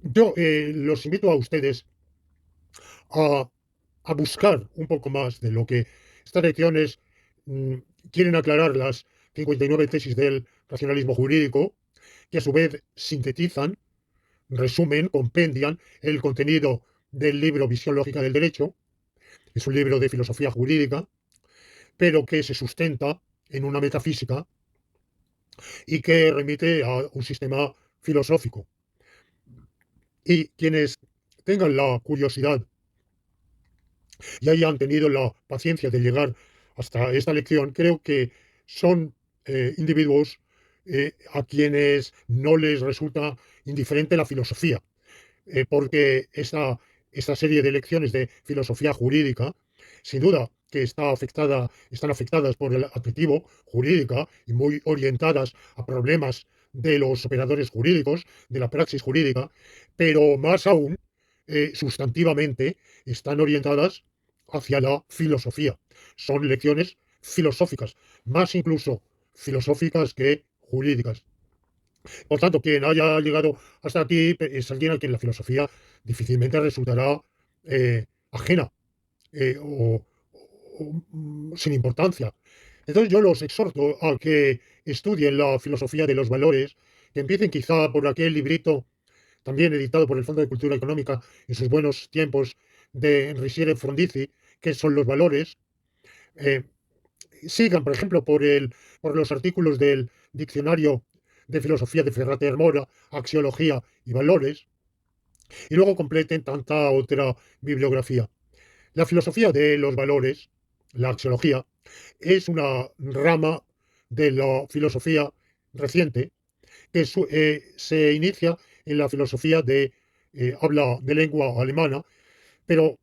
Yo los invito a ustedes a, a buscar un poco más de lo que estas lecciones mm, quieren aclarar las 59 tesis del racionalismo jurídico, que a su vez sintetizan, resumen, compendian el contenido del libro Visión Lógica del Derecho. Es un libro de filosofía jurídica, pero que se sustenta en una metafísica y que remite a un sistema filosófico. Y quienes tengan la curiosidad y hayan tenido la paciencia de llegar hasta esta lección, creo que son individuos a quienes no les resulta indiferente la filosofía, porque esta serie de lecciones de filosofía jurídica, sin duda que están afectadas por el adjetivo jurídica y muy orientadas a problemas de los operadores jurídicos, de la praxis jurídica, pero más aún, sustantivamente, están orientadas hacia la filosofía. Son lecciones filosóficas, más incluso filosóficas que jurídicas. Por tanto, quien haya llegado hasta aquí es alguien a quien la filosofía difícilmente resultará ajena o sin importancia. Entonces yo los exhorto a que estudien la filosofía de los valores, que empiecen quizá por aquel librito, también editado por el Fondo de Cultura Económica en sus buenos tiempos, de Riciere Frondizi, que son los valores. Eh, Sigan, por ejemplo, por los artículos del Diccionario de Filosofía de Ferrater Mora, Axiología y Valores, y luego completen tanta otra bibliografía. La filosofía de los valores, la axiología, es una rama de la filosofía reciente que se inicia en la filosofía de habla de lengua alemana, pero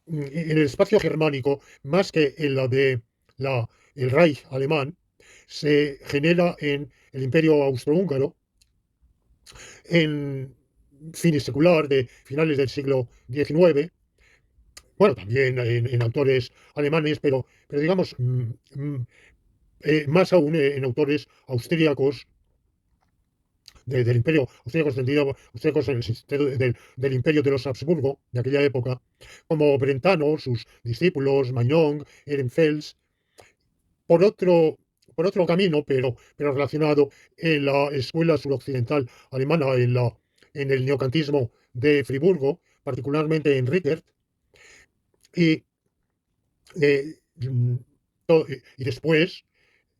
en el espacio germánico, más que en la de la, el Reich alemán, se genera en el Imperio Austrohúngaro, en finisecular de finales del siglo XIX, bueno, también en autores alemanes, pero digamos, más aún en autores austríacos del imperio austríaco, austríacos en el sentido del imperio de los Habsburgo de aquella época, como Brentano, sus discípulos, Magnon, Ehrenfels, por otro, por otro camino, pero relacionado en la escuela suroccidental alemana, en el neocantismo de Friburgo, particularmente en Rickert, y, eh, mm, y después,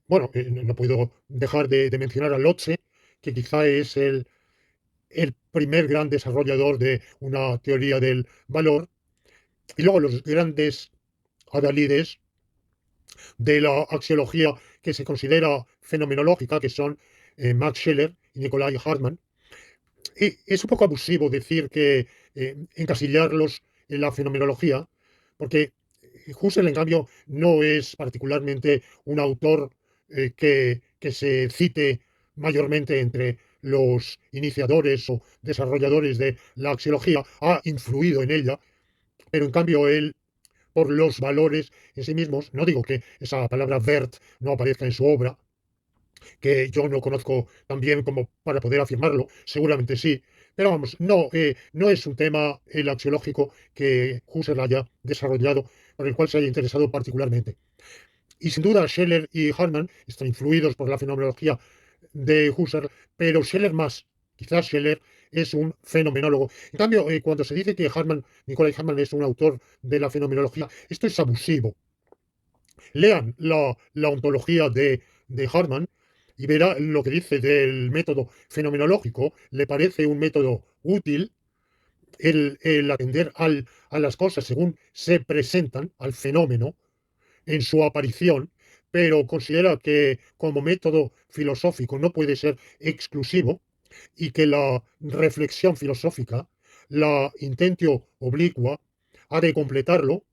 bueno, no puedo dejar de mencionar a Lotze, que quizá es el primer gran desarrollador de una teoría del valor, y luego los grandes adalides de la axiología que se considera fenomenológica, que son Max Scheler y Nikolai Hartmann. Y es un poco abusivo decir que encasillarlos en la fenomenología, porque Husserl, en cambio, no es particularmente un autor que se cite mayormente entre los iniciadores o desarrolladores de la axiología, ha influido en ella, pero en cambio él, por los valores en sí mismos, no digo que esa palabra Wert no aparezca en su obra, que yo no conozco tan bien como para poder afirmarlo, seguramente sí, pero vamos, no es un tema el axiológico que Husserl haya desarrollado, por el cual se haya interesado particularmente. Y sin duda Scheler y Hartmann están influidos por la fenomenología de Husserl, pero Scheler más. Quizás Scheler es un fenomenólogo. En cambio, cuando se dice que Nicolai Hartmann es un autor de la fenomenología, esto es abusivo. lean la ontología de Hartmann y verán lo que dice del método fenomenológico. Le parece un método útil el atender a las cosas según se presentan, al fenómeno, en su aparición, pero considera que como método filosófico no puede ser exclusivo y que la reflexión filosófica, la intentio oblicua, ha de completarlo,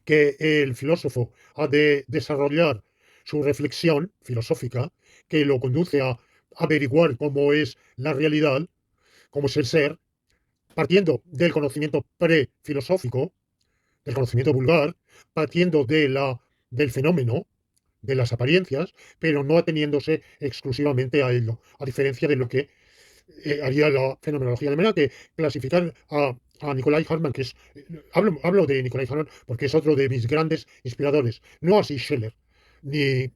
que el filósofo ha de desarrollar su reflexión filosófica, que lo conduce a averiguar cómo es la realidad, cómo es el ser, partiendo del conocimiento prefilosófico, del conocimiento vulgar, partiendo del fenómeno, de las apariencias, pero no ateniéndose exclusivamente a ello, a diferencia de lo que haría la fenomenología. De manera que clasificar a Nicolai Hartmann, que es, hablo de Nicolai Hartmann porque es otro de mis grandes inspiradores, no así Scheller, ni,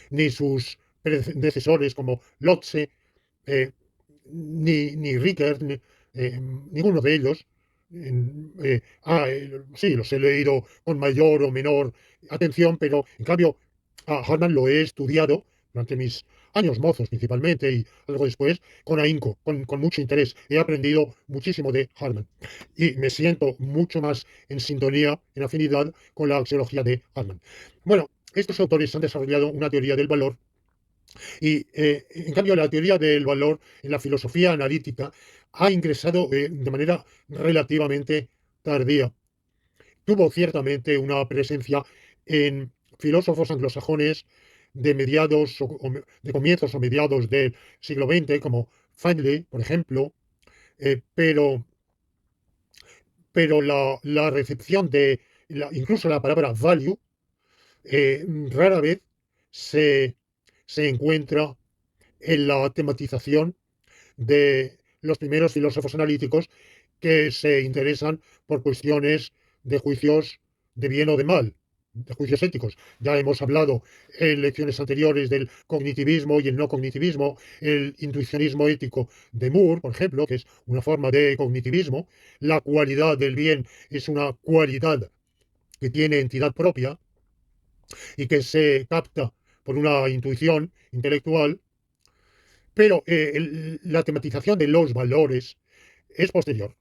ni sus predecesores como Lotze, eh, ni Rickert, ninguno de ellos. Sí, los he leído con mayor o menor atención, pero en cambio a Hartmann lo he estudiado durante mis años mozos principalmente y algo después con ahínco, con mucho interés. He aprendido muchísimo de Hartmann y me siento mucho más en sintonía, en afinidad con la axiología de Hartmann. Bueno, estos autores han desarrollado una teoría del valor y, en cambio, la teoría del valor en la filosofía analítica ha ingresado de manera relativamente tardía. Tuvo ciertamente una presencia en filósofos anglosajones de mediados de comienzos o mediados del siglo XX, como Finlay, por ejemplo, eh, pero, pero la recepción de incluso la palabra value rara vez se, se encuentra en la tematización de los primeros filósofos analíticos que se interesan por cuestiones de juicios de bien o de mal, de juicios éticos. Ya hemos hablado en lecciones anteriores del cognitivismo y el no cognitivismo, el intuicionismo ético de Moore, por ejemplo, que es una forma de cognitivismo. La cualidad del bien es una cualidad que tiene entidad propia y que se capta por una intuición intelectual, pero la tematización de los valores es posterior.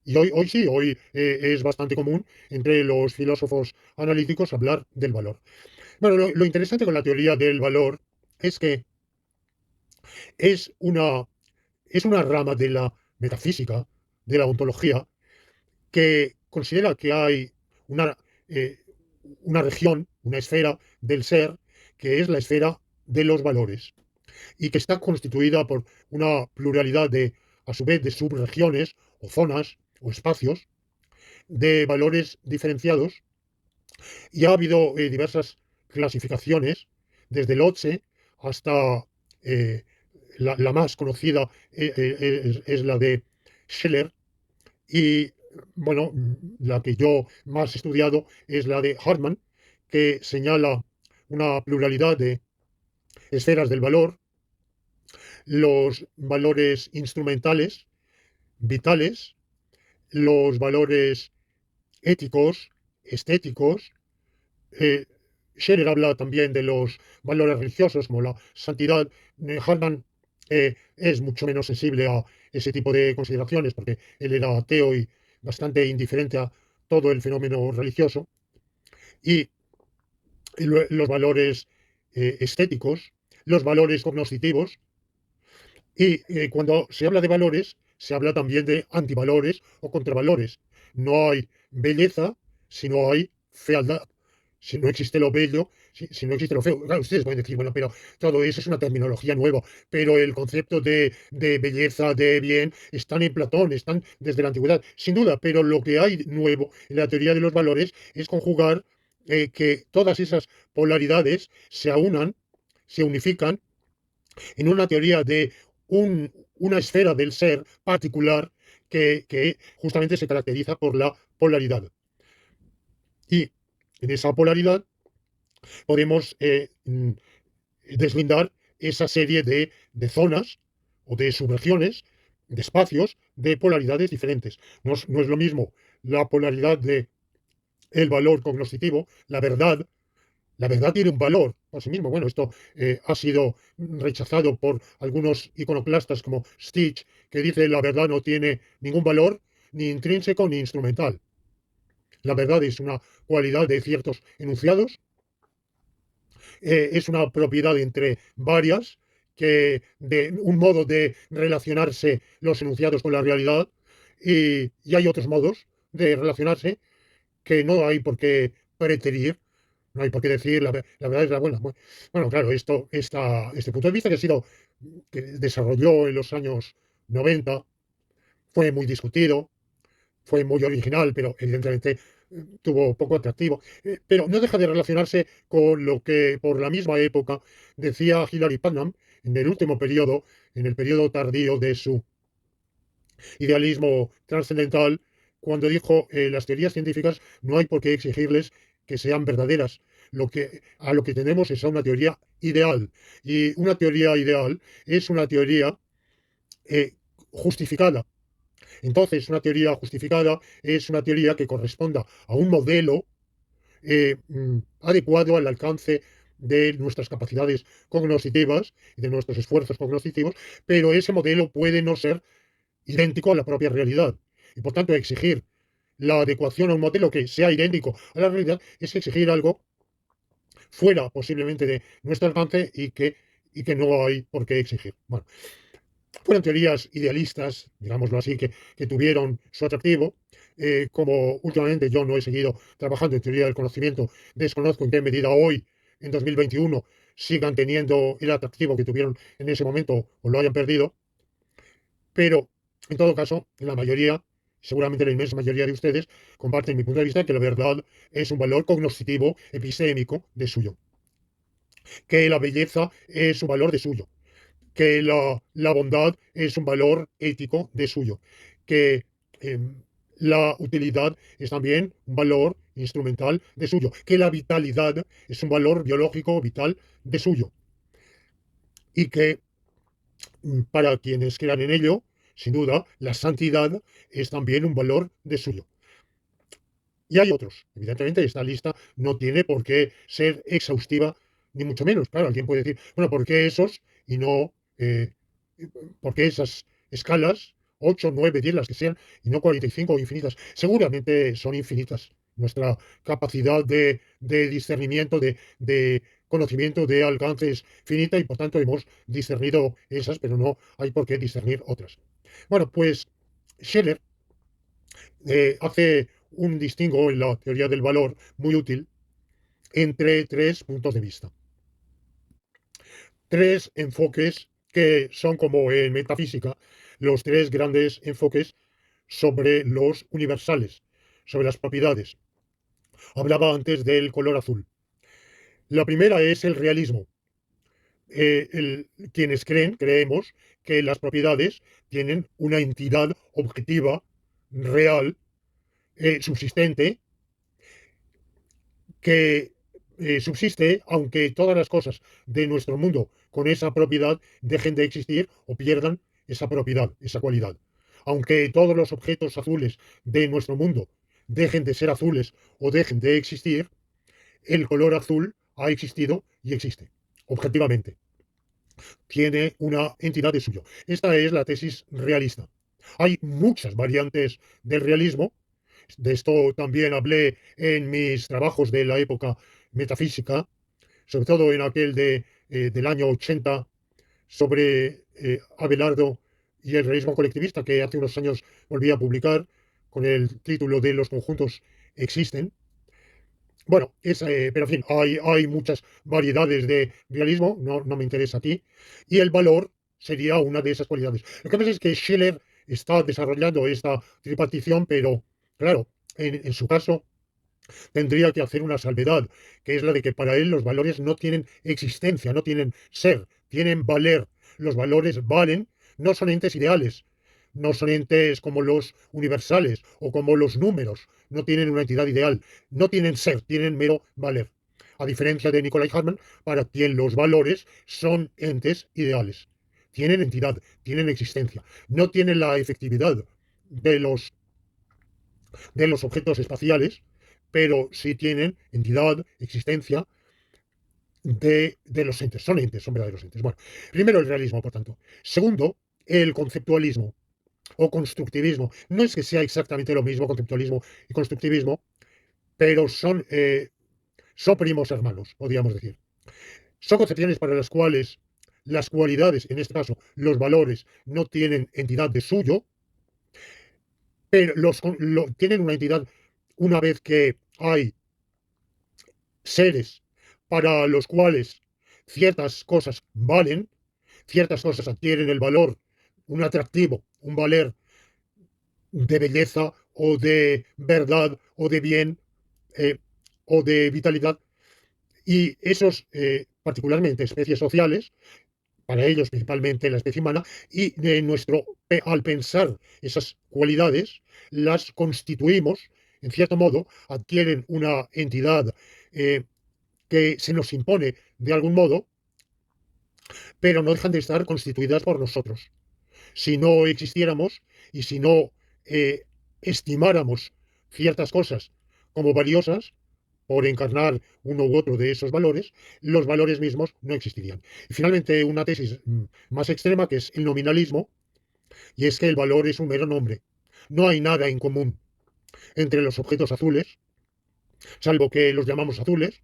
Y hoy sí, hoy es bastante común entre los filósofos analíticos hablar del valor. Bueno, lo interesante con la teoría del valor es que es una, es una rama de la metafísica, de la ontología, que considera que hay una, eh, una región, una esfera del ser, que es la esfera de los valores, y que está constituida por una pluralidad de, a su vez, de subregiones o zonas o espacios de valores diferenciados, y ha habido diversas clasificaciones, desde Lotze hasta la más conocida es la de Scheller, y bueno, la que yo más he estudiado es la de Hartmann, que señala una pluralidad de esferas del valor, los valores instrumentales, vitales, los valores éticos, estéticos. eh, Scherer habla también de los valores religiosos, como la santidad. Hartmann es mucho menos sensible a ese tipo de consideraciones, porque él era ateo y bastante indiferente a todo el fenómeno religioso. Y los valores estéticos, los valores cognoscitivos. Y cuando se habla de valores, se habla también de antivalores o contravalores. No hay belleza si no hay fealdad. Si no existe lo bello, si no existe lo feo. Claro, ustedes pueden decir, bueno, pero todo eso es una terminología nueva. Pero el concepto de belleza, de bien, están en Platón, están desde la antigüedad, sin duda. Pero lo que hay nuevo en la teoría de los valores es conjugar que todas esas polaridades se aunan, se unifican en una teoría de una esfera del ser particular que justamente se caracteriza por la polaridad. Y en esa polaridad podemos deslindar esa serie de zonas o de subregiones, de espacios, de polaridades diferentes. No es lo mismo la polaridad de el valor cognoscitivo, la verdad tiene un valor por sí mismo. Bueno, esto ha sido rechazado por algunos iconoclastas como Stitch, que dice la verdad no tiene ningún valor, ni intrínseco ni instrumental. La verdad es una cualidad de ciertos enunciados, es una propiedad entre varias, que de un modo de relacionarse los enunciados con la realidad, y hay otros modos de relacionarse que no hay por qué preterir, no hay por qué decir la verdad es la buena. Bueno, claro, este punto de vista que desarrolló en los años 90 fue muy discutido, fue muy original, pero evidentemente tuvo poco atractivo. Pero no deja de relacionarse con lo que por la misma época decía Hilary Putnam en el último periodo, en el periodo tardío de su idealismo trascendental, cuando dijo las teorías científicas no hay por qué exigirles que sean verdaderas. A lo que tenemos es a una teoría ideal. Y una teoría ideal es una teoría eh, justificada. Entonces, una teoría justificada es una teoría que corresponda a un modelo adecuado al alcance de nuestras capacidades cognitivas y de nuestros esfuerzos cognitivos, pero ese modelo puede no ser idéntico a la propia realidad. Y por tanto, exigir la adecuación a un modelo que sea idéntico a la realidad es exigir algo fuera posiblemente de nuestro alcance y que no hay por qué exigir. Bueno, fueron teorías idealistas, digámoslo así, que tuvieron su atractivo. Como últimamente yo no he seguido trabajando en teoría del conocimiento, desconozco en qué medida hoy, en 2021, sigan teniendo el atractivo que tuvieron en ese momento o lo hayan perdido. Pero, en todo caso, la mayoría, seguramente la inmensa mayoría de ustedes, comparten mi punto de vista que la verdad es un valor cognoscitivo, epistémico de suyo, que la belleza es un valor de suyo, que la bondad es un valor ético de suyo, que eh, la utilidad es también un valor instrumental de suyo, que la vitalidad es un valor biológico vital de suyo, y que para quienes crean en ello, sin duda, la santidad es también un valor de suyo. Y hay otros. Evidentemente, esta lista no tiene por qué ser exhaustiva, ni mucho menos. Claro, alguien puede decir, bueno, ¿por qué esos y no, por qué esas escalas, 8, 9, 10, las que sean, y no 45 o infinitas? Seguramente son infinitas. Nuestra capacidad de discernimiento, de conocimiento, de alcance es finita y por tanto hemos discernido esas, pero no hay por qué discernir otras. Bueno, pues Scheller hace un distingo en la teoría del valor muy útil entre tres puntos de vista. Tres enfoques que son como en metafísica los tres grandes enfoques sobre los universales, sobre las propiedades. Hablaba antes del color azul. La primera es el realismo. Quienes creemos que las propiedades tienen una entidad objetiva, real, subsistente, que subsiste aunque todas las cosas de nuestro mundo con esa propiedad dejen de existir o pierdan esa propiedad, esa cualidad. Aunque todos los objetos azules de nuestro mundo dejen de ser azules o dejen de existir, el color azul ha existido y existe, objetivamente. Tiene una entidad de suyo. Esta es la tesis realista. Hay muchas variantes del realismo. De esto también hablé en mis trabajos de la época metafísica, sobre todo en del año 80, sobre Abelardo y el realismo colectivista, que hace unos años volví a publicar con el título de Los conjuntos existen. Bueno, pero en fin, hay muchas variedades de realismo, no me interesa aquí, y el valor sería una de esas cualidades. Lo que pasa es que Schiller está desarrollando esta tripartición, pero claro, en su caso tendría que hacer una salvedad, que es la de que para él los valores no tienen existencia, no tienen ser, tienen valer. Los valores valen, no son entes ideales, no son entes como los universales o como los números, no tienen una entidad ideal, no tienen ser, tienen mero valer. A diferencia de Nicolai Hartmann, para quien los valores son entes ideales. Tienen entidad, tienen existencia, no tienen la efectividad de los objetos espaciales, pero sí tienen entidad, existencia de los entes. Son entes, son verdaderos entes. Bueno, primero el realismo, por tanto. Segundo, el conceptualismo o constructivismo. No es que sea exactamente lo mismo conceptualismo y constructivismo, pero son primos hermanos, podríamos decir. Son concepciones para las cuales las cualidades, en este caso los valores, no tienen entidad de suyo, pero tienen una entidad una vez que hay seres para los cuales ciertas cosas valen, ciertas cosas adquieren el valor, un atractivo, un valer de belleza o de verdad o de bien eh, o de vitalidad. Y esos, particularmente especies sociales, para ellos principalmente la especie humana, y al pensar esas cualidades, las constituimos, en cierto modo, adquieren una entidad que se nos impone de algún modo, pero no dejan de estar constituidas por nosotros. Si no existiéramos y si no eh, estimáramos ciertas cosas como valiosas, por encarnar uno u otro de esos valores, los valores mismos no existirían. Y finalmente, una tesis más extrema, que es el nominalismo, y es que el valor es un mero nombre. No hay nada en común entre los objetos azules, salvo que los llamamos azules.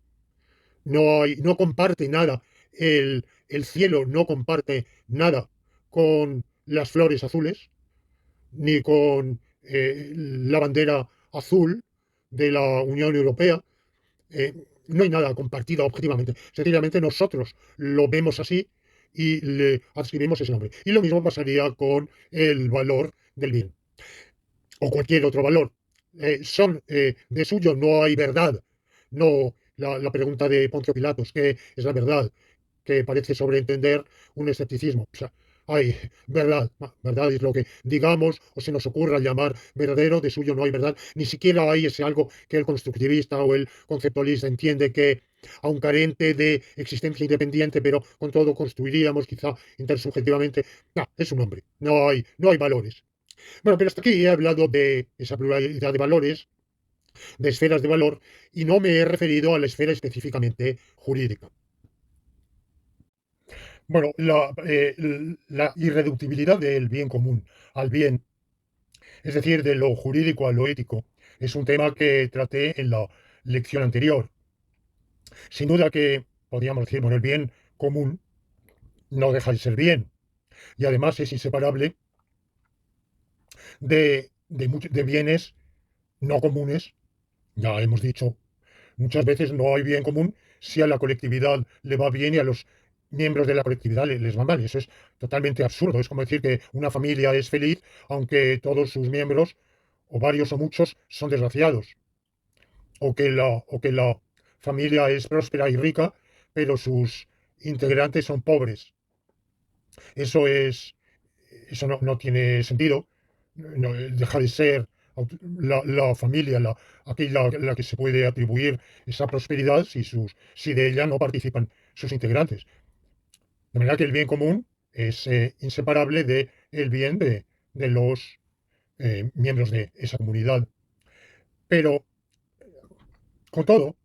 No comparte nada. El cielo no comparte nada con las flores azules, ni con la bandera azul de la Unión Europea. No hay nada compartido objetivamente. Sencillamente nosotros lo vemos así y le adscribimos ese nombre. Y lo mismo pasaría con el valor del bien o cualquier otro valor. De suyo, no hay verdad. No, la pregunta de Poncio Pilatos, ¿qué es la verdad? Que parece sobreentender un escepticismo. O sea, hay verdad. Verdad es lo que digamos o se nos ocurra llamar verdadero, de suyo no hay verdad. Ni siquiera hay ese algo que el constructivista o el conceptualista entiende que, aun carente de existencia independiente, pero con todo construiríamos quizá intersubjetivamente. No, es un hombre. No hay valores. Bueno, pero hasta aquí he hablado de esa pluralidad de valores, de esferas de valor, y no me he referido a la esfera específicamente jurídica. Bueno, la irreductibilidad del bien común al bien, es decir, de lo jurídico a lo ético, es un tema que traté en la lección anterior. Sin duda que podríamos decir, bueno, el bien común no deja de ser bien y además es inseparable de bienes no comunes. Ya hemos dicho muchas veces no hay bien común si a la colectividad le va bien y a los miembros de la colectividad les va mal. Y eso es totalmente absurdo. Es como decir que una familia es feliz aunque todos sus miembros, o varios o muchos, son desgraciados. O que la familia es próspera y rica, pero sus integrantes son pobres. Eso es, eso no tiene sentido. No, deja de ser la familia la que se puede atribuir esa prosperidad si de ella no participan sus integrantes. De manera que el bien común es inseparable del bien de los miembros de esa comunidad. Pero, con todo,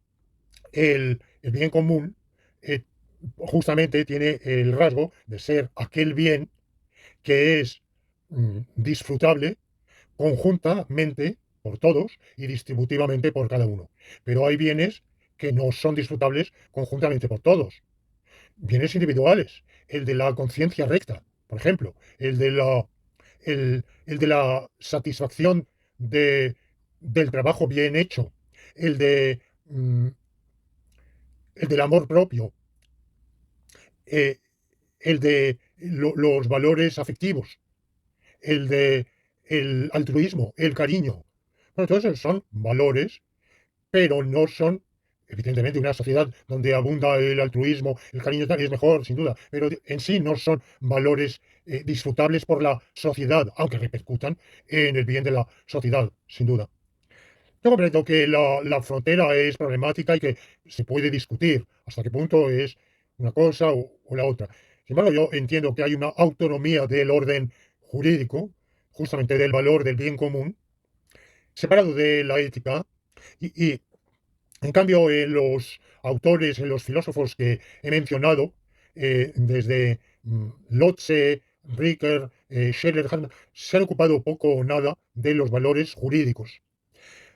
el bien común justamente tiene el rasgo de ser aquel bien que es disfrutable conjuntamente por todos y distributivamente por cada uno. Pero hay bienes que no son disfrutables conjuntamente por todos. Bienes individuales, el de la conciencia recta, por ejemplo, el de la satisfacción del trabajo bien hecho, el, de, mm, el del amor propio, eh, el de los valores afectivos, el de el altruismo, el cariño. Bueno, todos esos son valores, pero no son, evidentemente, una sociedad donde abunda el altruismo, el cariño tal, es mejor, sin duda, pero en sí no son valores disfrutables por la sociedad, aunque repercutan en el bien de la sociedad, sin duda. Yo comprendo que la frontera es problemática y que se puede discutir hasta qué punto es una cosa o la otra. Sin embargo, yo entiendo que hay una autonomía del orden jurídico, justamente del valor del bien común, separado de la ética, y En cambio, en los autores, en los filósofos que he mencionado, desde Lotze, Ricker, Scheller, Hahnemann, se han ocupado poco o nada de los valores jurídicos.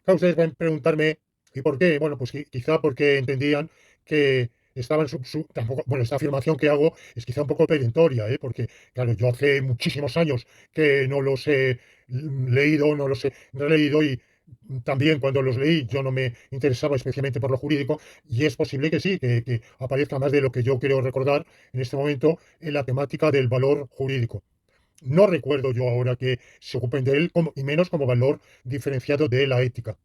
Claro, ustedes van a preguntarme, ¿y por qué? Bueno, pues quizá porque entendían que estaban tampoco, bueno, esta afirmación que hago es quizá un poco perentoria, ¿eh? Porque, claro, yo hace muchísimos años que no los he leído, no los he releído y también cuando los leí yo no me interesaba especialmente por lo jurídico y es posible que sí, que aparezca más de lo que yo quiero recordar en este momento en la temática del valor jurídico. No recuerdo yo ahora que se ocupen de él y menos como valor diferenciado de la ética.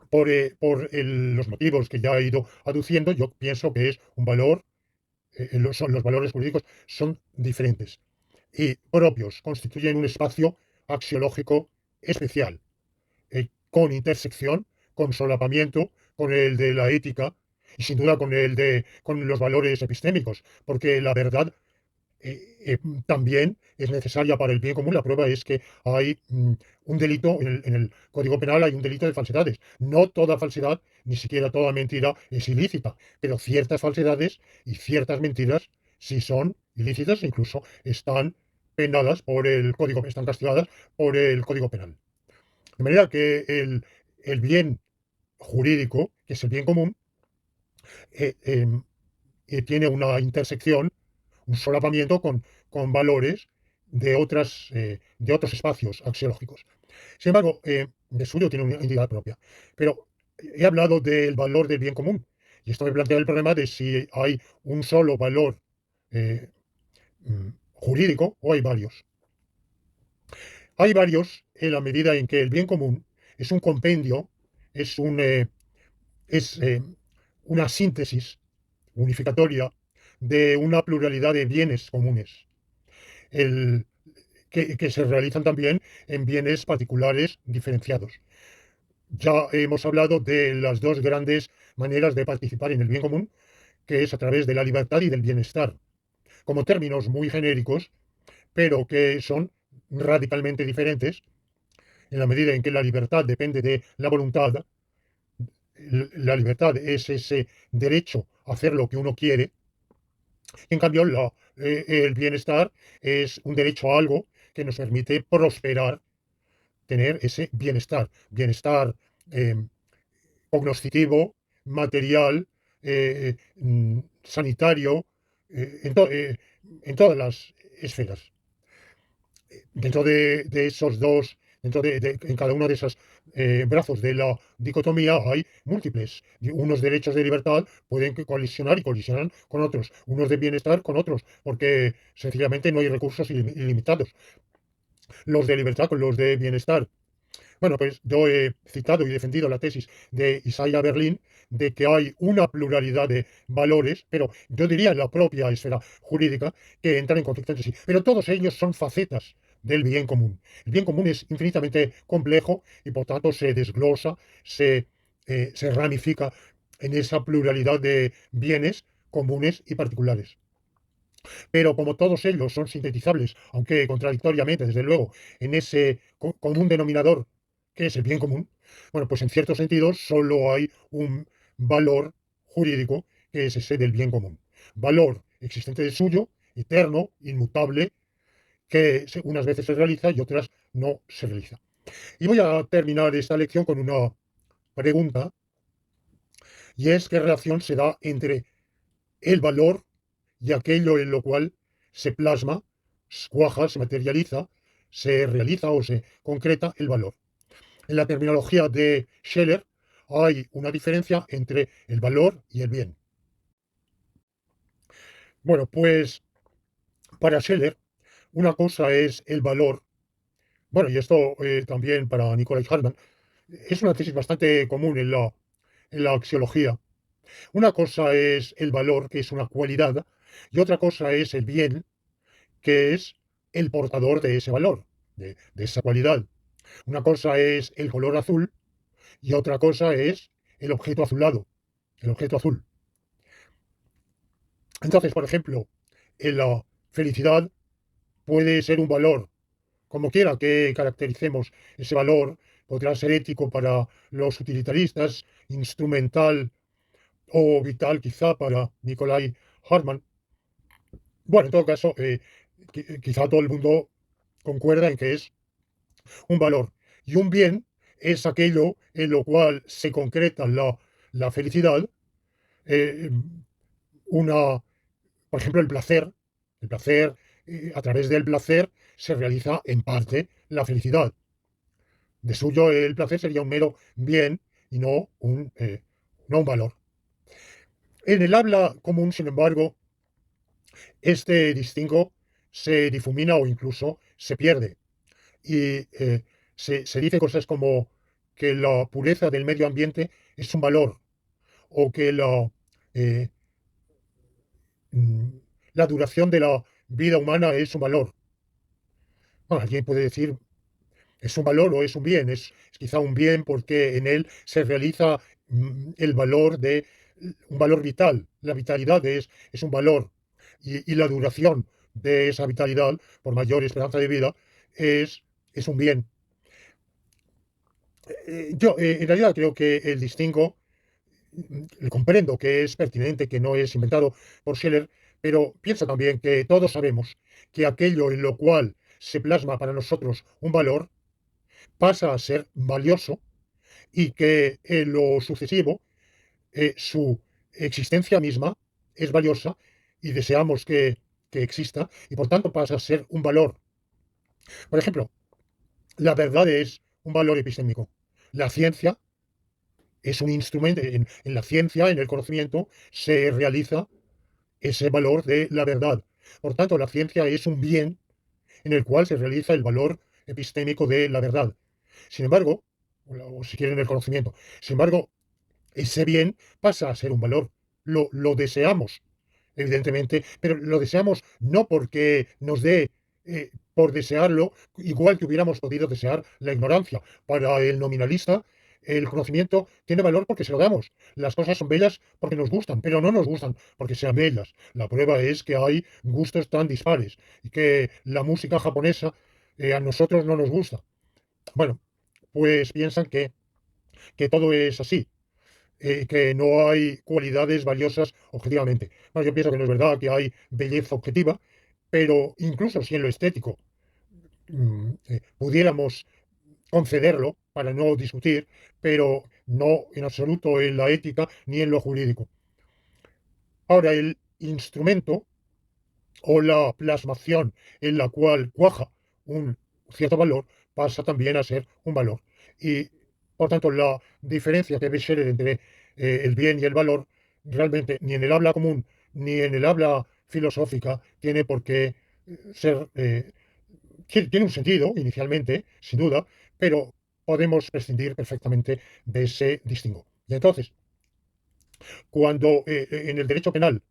Por los motivos que ya he ido aduciendo, yo pienso que es un valor, los valores jurídicos son diferentes y propios, constituyen un espacio axiológico especial, con intersección, con solapamiento con el de la ética y sin duda con los valores epistémicos, porque la verdad también es necesaria para el bien común. La prueba es que hay un delito, en el Código Penal hay un delito de falsedades. No toda falsedad, ni siquiera toda mentira es ilícita, pero ciertas falsedades y ciertas mentiras sí son ilícitas e incluso están penadas por el Código, están castigadas por el Código Penal. De manera que el bien jurídico, que es el bien común, eh, em, tiene una intersección, un solapamiento con valores de otros espacios axiológicos. Sin embargo, de suyo tiene una entidad propia. Pero he hablado del valor del bien común. Y esto me plantea el problema de si hay un solo valor eh, jurídico o hay varios. Hay varios en la medida en que el bien común es un compendio, es, un, es una síntesis unificatoria de una pluralidad de bienes comunes, el, que se realizan también en bienes particulares diferenciados. Ya hemos hablado de las dos grandes maneras de participar en el bien común, que es a través de la libertad y del bienestar, como términos muy genéricos, pero que son radicalmente diferentes en la medida en que la libertad depende de la voluntad. La libertad es ese derecho a hacer lo que uno quiere. En cambio, el bienestar es un derecho a algo que nos permite prosperar, tener ese bienestar. Bienestar eh, cognoscitivo, material, sanitario, eh, en, to- eh, en todas las esferas. Dentro de esos dos, en cada uno de esos brazos de la dicotomía hay múltiples. Y unos derechos de libertad pueden colisionar y colisionan con otros, unos de bienestar con otros, porque sencillamente no hay recursos ilimitados. Los de libertad con los de bienestar. Bueno, pues yo he citado y defendido la tesis de Isaiah Berlin de que hay una pluralidad de valores, pero yo diría en la propia esfera jurídica, que entran en conflicto entre sí. Pero todos ellos son facetas del bien común. El bien común es infinitamente complejo y por tanto se desglosa, se ramifica en esa pluralidad de bienes comunes y particulares. Pero como todos ellos son sintetizables, aunque contradictoriamente, desde luego, en ese común denominador que es el bien común, bueno, pues en cierto sentido solo hay un valor jurídico que es ese del bien común. Valor existente de suyo, eterno, inmutable, que unas veces se realiza y otras no se realiza. Y voy a terminar esta lección con una pregunta, y es qué relación se da entre el valor y aquello en lo cual se plasma, cuaja, se materializa, se realiza o se concreta el valor. En la terminología de Scheller hay una diferencia entre el valor y el bien. Bueno, pues para Scheller, una cosa es el valor, bueno, y esto también para Nicolai Hartmann, es una tesis bastante común en la axiología. Una cosa es el valor, que es una cualidad, y otra cosa es el bien, que es el portador de ese valor, de esa cualidad. Una cosa es el color azul y otra cosa es el objeto azulado, el objeto azul. Entonces, por ejemplo, en la felicidad puede ser un valor, como quiera que caractericemos ese valor, podrá ser ético para los utilitaristas, instrumental o vital quizá para Nikolai Hartmann. Bueno, en todo caso, quizá todo el mundo concuerda en que es un valor. Y un bien es aquello en lo cual se concreta la felicidad, eh, una, por ejemplo, el placer. El placer, a través del placer se realiza en parte la felicidad. De suyo, el placer sería un mero bien y no un valor. En el habla común, sin embargo, este distingo se difumina o incluso se pierde. Y se dice cosas como que la pureza del medio ambiente es un valor o que eh, mm, la duración de la vida humana es un valor. Bueno, alguien puede decir es un valor o es un bien. Es quizá un bien porque en él se realiza el valor de un valor vital. La vitalidad es un valor y la duración de esa vitalidad por mayor esperanza de vida es, es un bien. Yo en realidad creo que el distingo comprendo que es pertinente, que no es inventado por Scheller, pero piensa también que todos sabemos que aquello en lo cual se plasma para nosotros un valor pasa a ser valioso y que en lo sucesivo su existencia misma es valiosa y deseamos que exista y por tanto pasa a ser un valor. Por ejemplo, la verdad es un valor epistémico. La ciencia es un instrumento, en la ciencia, en el conocimiento, se realiza ese valor de la verdad. Por tanto, la ciencia es un bien en el cual se realiza el valor epistémico de la verdad. Sin embargo, o si quieren el conocimiento, sin embargo, ese bien pasa a ser un valor. Lo deseamos, evidentemente, pero lo deseamos no porque nos dé, por desearlo, igual que hubiéramos podido desear la ignorancia. Para el nominalista, el conocimiento tiene valor porque se lo damos. Las cosas son bellas porque nos gustan, pero no nos gustan porque sean bellas. La prueba es que hay gustos tan dispares y que la música japonesa a nosotros no nos gusta. Bueno, pues piensan que todo es así, que no hay cualidades valiosas objetivamente. Bueno, yo pienso que no es verdad, que hay belleza objetiva, pero incluso si en lo estético pudiéramos concederlo para no discutir, pero no en absoluto en la ética ni en lo jurídico. Ahora, el instrumento o la plasmación en la cual cuaja un cierto valor pasa también a ser un valor. Y, por tanto, la diferencia que debe ser entre el bien y el valor, realmente ni en el habla común ni en el habla filosófica tiene por qué ser, tiene un sentido inicialmente, sin duda, pero podemos prescindir perfectamente de ese distingo. Y entonces, cuando en el derecho penal,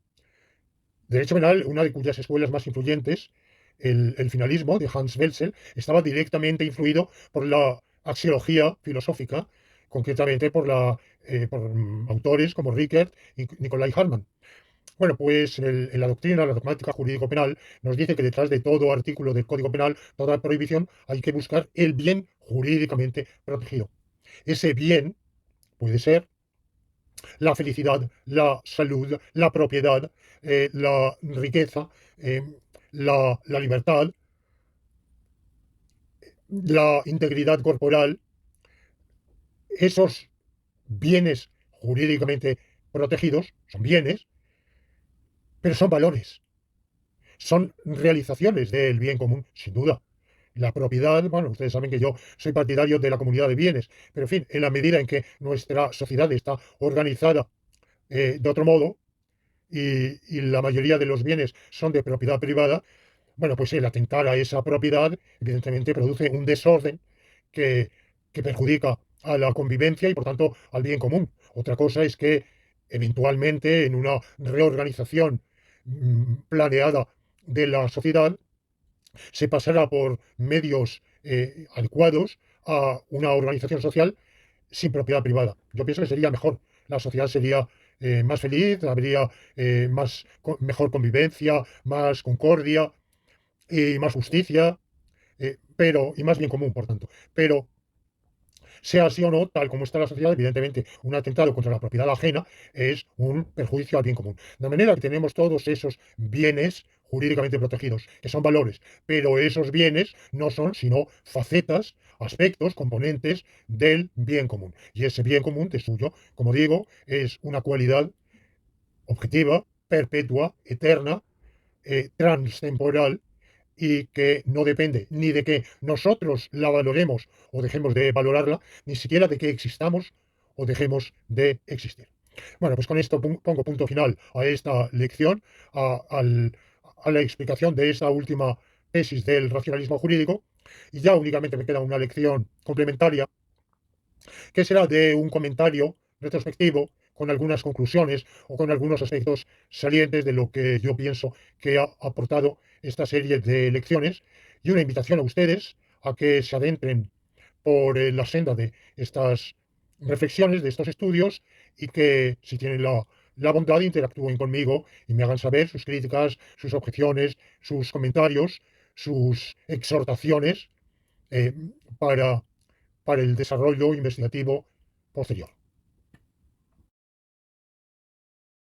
una de cuyas escuelas más influyentes, el finalismo de Hans Welzel, estaba directamente influido por la axiología filosófica, concretamente por autores como Rickert y Nicolai Hartmann. Bueno, pues en la doctrina, la dogmática jurídico-penal, nos dice que detrás de todo artículo del Código Penal, toda prohibición, hay que buscar el bien jurídicamente protegido. Ese bien puede ser la felicidad, la salud, la propiedad, la riqueza, eh, la libertad, la integridad corporal, esos bienes jurídicamente protegidos son bienes, pero son valores, son realizaciones del bien común, sin duda. La propiedad, bueno, ustedes saben que yo soy partidario de la comunidad de bienes, pero en fin, en la medida en que nuestra sociedad está organizada de otro modo, y la mayoría de los bienes son de propiedad privada, bueno, pues el atentar a esa propiedad, evidentemente, produce un desorden que, que perjudica a la convivencia y, por tanto, al bien común. Otra cosa es que, eventualmente, en una reorganización planeada de la sociedad, se pasará por medios adecuados a una organización social sin propiedad privada. Yo pienso que sería mejor. La sociedad sería más feliz, habría mejor convivencia, más concordia y más justicia, y más bien común, por tanto. Pero Sea así o no, tal como está la sociedad, evidentemente un atentado contra la propiedad ajena es un perjuicio al bien común. De manera que tenemos todos esos bienes jurídicamente protegidos, que son valores, pero esos bienes no son sino facetas, aspectos, componentes del bien común. Y ese bien común de suyo, como digo, es una cualidad objetiva, perpetua, eterna, transtemporal, y que no depende ni de que nosotros la valoremos o dejemos de valorarla, ni siquiera de que existamos o dejemos de existir. Bueno, pues con esto pongo punto final a esta lección, a la explicación de esta última tesis del racionalismo jurídico, y ya únicamente me queda una lección complementaria que será de un comentario retrospectivo con algunas conclusiones o con algunos aspectos salientes de lo que yo pienso que ha aportado esta serie de lecciones, y una invitación a ustedes a que se adentren por la senda de estas reflexiones, de estos estudios, y que si tienen la bondad interactúen conmigo y me hagan saber sus críticas, sus objeciones, sus comentarios, sus exhortaciones, eh, para el desarrollo investigativo posterior.